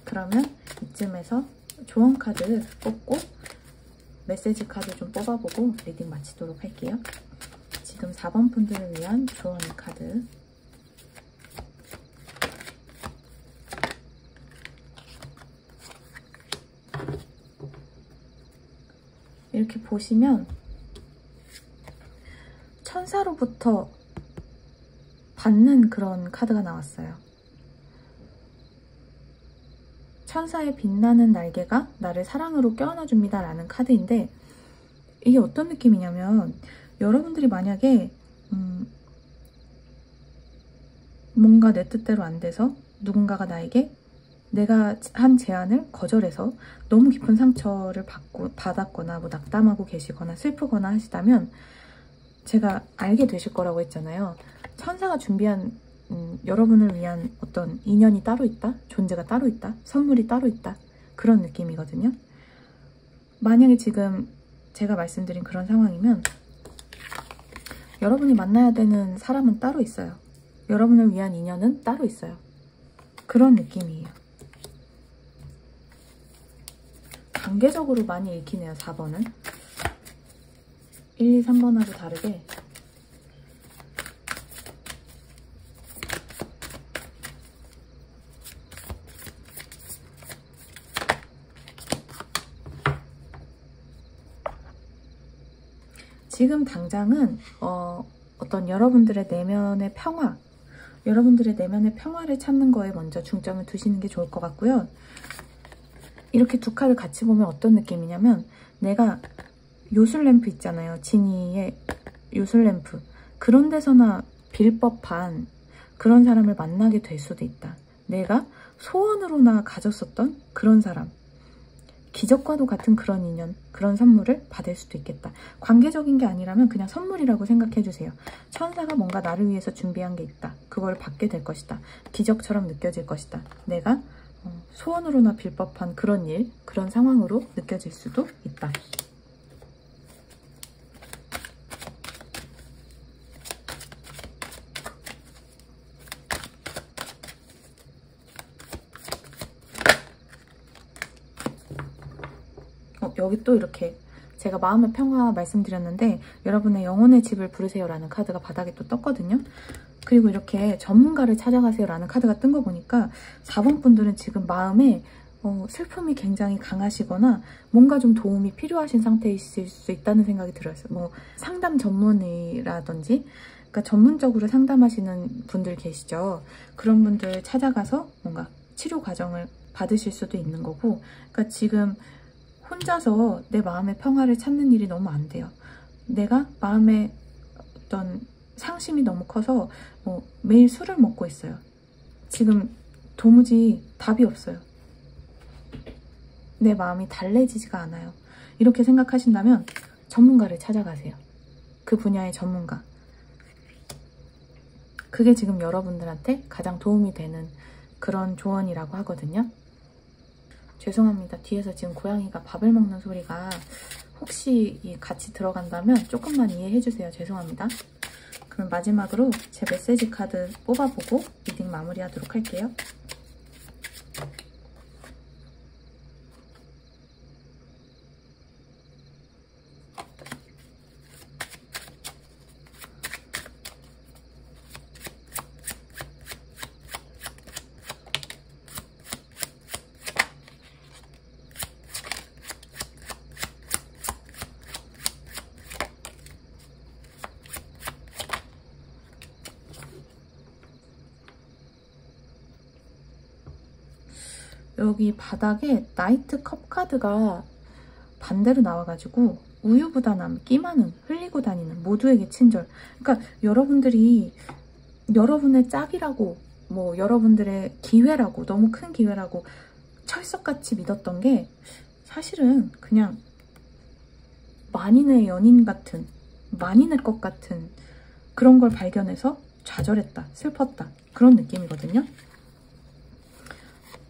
그러면 이쯤에서 조언 카드 뽑고 메시지 카드 좀 뽑아보고 리딩 마치도록 할게요. 지금 4번 분들을 위한 조언 카드. 이렇게 보시면 천사로부터 받는 그런 카드가 나왔어요. 천사의 빛나는 날개가 나를 사랑으로 껴안아줍니다 라는 카드인데, 이게 어떤 느낌이냐면 여러분들이 만약에 뭔가 내 뜻대로 안 돼서 누군가가 나에게 내가 한 제안을 거절해서 너무 깊은 상처를 받았거나 뭐 낙담하고 계시거나 슬프거나 하시다면 제가 알게 되실 거라고 했잖아요. 천사가 준비한 여러분을 위한 어떤 인연이 따로 있다? 존재가 따로 있다? 선물이 따로 있다? 그런 느낌이거든요. 만약에 지금 제가 말씀드린 그런 상황이면 여러분이 만나야 되는 사람은 따로 있어요. 여러분을 위한 인연은 따로 있어요. 그런 느낌이에요. 관계적으로 많이 읽히네요, 4번은. 1, 2, 3번하고 다르게 지금 당장은 어떤 여러분들의 내면의 평화, 여러분들의 내면의 평화를 찾는 거에 먼저 중점을 두시는 게 좋을 것 같고요. 이렇게 두 카드 같이 보면 어떤 느낌이냐면, 내가 요술램프 있잖아요. 지니의 요술램프. 그런 데서나 빌 법한 그런 사람을 만나게 될 수도 있다. 내가 소원으로나 가졌었던 그런 사람. 기적과도 같은 그런 인연, 그런 선물을 받을 수도 있겠다. 관계적인 게 아니라면 그냥 선물이라고 생각해 주세요. 천사가 뭔가 나를 위해서 준비한 게 있다. 그걸 받게 될 것이다. 기적처럼 느껴질 것이다. 내가 소원으로나 빌 법한 그런 일, 그런 상황으로 느껴질 수도 있다. 여기 또 이렇게 제가 마음의 평화 말씀드렸는데 여러분의 영혼의 집을 부르세요 라는 카드가 바닥에 또 떴거든요. 그리고 이렇게 전문가를 찾아가세요 라는 카드가 뜬 거 보니까 4번 분들은 지금 마음에 슬픔이 굉장히 강하시거나 뭔가 좀 도움이 필요하신 상태이실 수 있다는 생각이 들어요. 뭐 상담 전문의라든지 그러니까 전문적으로 상담하시는 분들 계시죠. 그런 분들 찾아가서 뭔가 치료 과정을 받으실 수도 있는 거고, 그러니까 지금 혼자서 내 마음의 평화를 찾는 일이 너무 안 돼요. 내가 마음에 어떤 상심이 너무 커서 매일 술을 먹고 있어요. 지금 도무지 답이 없어요. 내 마음이 달래지지가 않아요. 이렇게 생각하신다면 전문가를 찾아가세요. 그 분야의 전문가. 그게 지금 여러분들한테 가장 도움이 되는 그런 조언이라고 하거든요. 죄송합니다. 뒤에서 지금 고양이가 밥을 먹는 소리가 혹시 같이 들어간다면 조금만 이해해주세요. 죄송합니다. 그럼 마지막으로 제 메시지 카드 뽑아보고 리딩 마무리하도록 할게요. 여기 바닥에 나이트 컵 카드가 반대로 나와가지고 우유부단함, 끼 많음, 흘리고 다니는, 모두에게 친절. 그러니까 여러분들이 여러분의 짝이라고, 뭐 여러분들의 기회라고, 너무 큰 기회라고 철석같이 믿었던 게 사실은 그냥 만인의 연인 같은, 만인의 것 같은 그런 걸 발견해서 좌절했다, 슬펐다, 그런 느낌이거든요.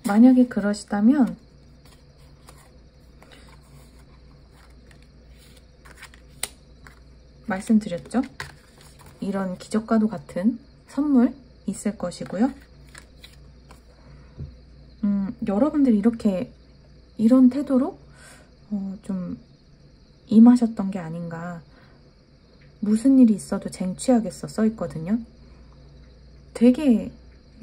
만약에 그러시다면 말씀드렸죠? 이런 기적과도 같은 선물 있을 것이고요. 여러분들이 이런 태도로 좀 임하셨던 게 아닌가. 무슨 일이 있어도 쟁취하겠어 써있거든요. 되게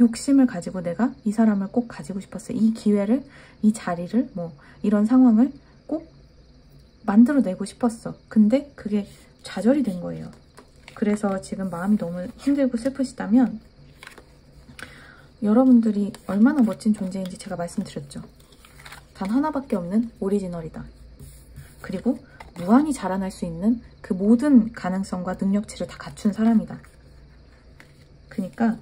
욕심을 가지고 내가 이 사람을 꼭 가지고 싶었어요. 이 기회를, 이 자리를, 뭐 이런 상황을 꼭 만들어내고 싶었어. 근데 그게 좌절이 된 거예요. 그래서 지금 마음이 너무 힘들고 슬프시다면 여러분들이 얼마나 멋진 존재인지 제가 말씀드렸죠. 단 하나밖에 없는 오리지널이다. 그리고 무한히 자라날 수 있는 그 모든 가능성과 능력치를 다 갖춘 사람이다. 그러니까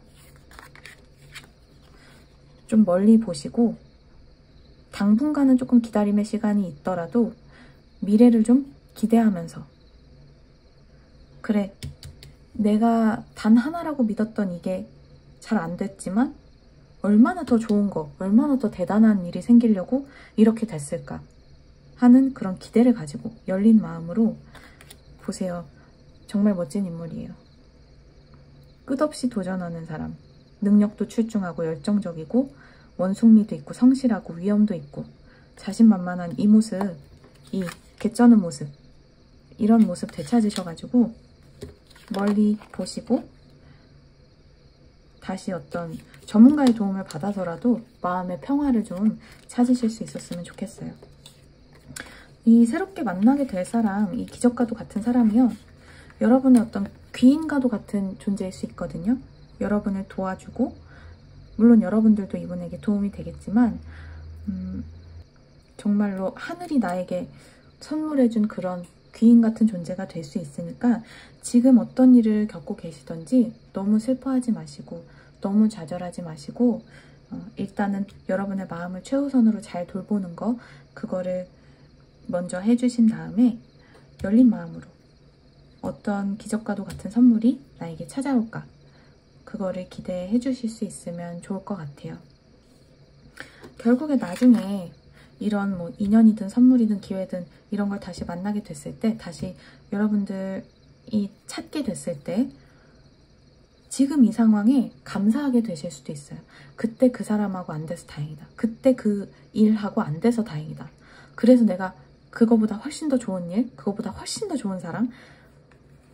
좀 멀리 보시고 당분간은 조금 기다림의 시간이 있더라도 미래를 좀 기대하면서, 그래, 내가 단 하나라고 믿었던 이게 잘 안 됐지만 얼마나 더 좋은 거, 얼마나 더 대단한 일이 생기려고 이렇게 됐을까 하는 그런 기대를 가지고 열린 마음으로 보세요. 정말 멋진 인물이에요. 끝없이 도전하는 사람, 능력도 출중하고 열정적이고 원숭미도 있고 성실하고 위엄도 있고 자신만만한 이 모습, 이 개쩌는 모습, 이런 모습 되찾으셔가지고 멀리 보시고 다시 어떤 전문가의 도움을 받아서라도 마음의 평화를 좀 찾으실 수 있었으면 좋겠어요. 이 새롭게 만나게 될 사람, 이 기적과도 같은 사람이요, 여러분의 어떤 귀인과도 같은 존재일 수 있거든요. 여러분을 도와주고, 물론 여러분들도 이분에게 도움이 되겠지만 정말로 하늘이 나에게 선물해준 그런 귀인 같은 존재가 될 수 있으니까 지금 어떤 일을 겪고 계시던지 너무 슬퍼하지 마시고 너무 좌절하지 마시고 일단은 여러분의 마음을 최우선으로 잘 돌보는 거, 그거를 먼저 해주신 다음에 열린 마음으로 어떤 기적과도 같은 선물이 나에게 찾아올까, 그거를 기대해 주실 수 있으면 좋을 것 같아요. 결국에 나중에 이런 뭐 인연이든 선물이든 기회든 이런 걸 다시 만나게 됐을 때, 다시 여러분들이 찾게 됐을 때 지금 이 상황에 감사하게 되실 수도 있어요. 그때 그 사람하고 안 돼서 다행이다. 그때 그 일하고 안 돼서 다행이다. 그래서 내가 그거보다 훨씬 더 좋은 일, 그거보다 훨씬 더 좋은 사람,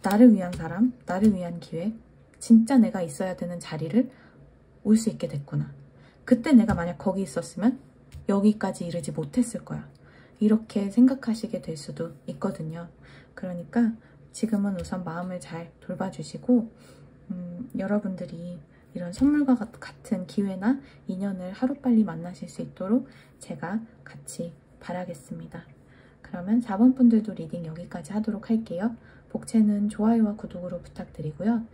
나를 위한 사람, 나를 위한 기회, 진짜 내가 있어야 되는 자리를 올 수 있게 됐구나. 그때 내가 만약 거기 있었으면 여기까지 이르지 못했을 거야. 이렇게 생각하시게 될 수도 있거든요. 그러니까 지금은 우선 마음을 잘 돌봐주시고 여러분들이 이런 선물과 같은 기회나 인연을 하루빨리 만나실 수 있도록 제가 같이 바라겠습니다. 그러면 4번 분들도 리딩 여기까지 하도록 할게요. 복채는 좋아요와 구독으로 부탁드리고요.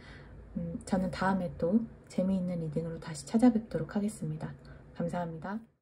저는 다음에 또 재미있는 리딩으로 다시 찾아뵙도록 하겠습니다. 감사합니다.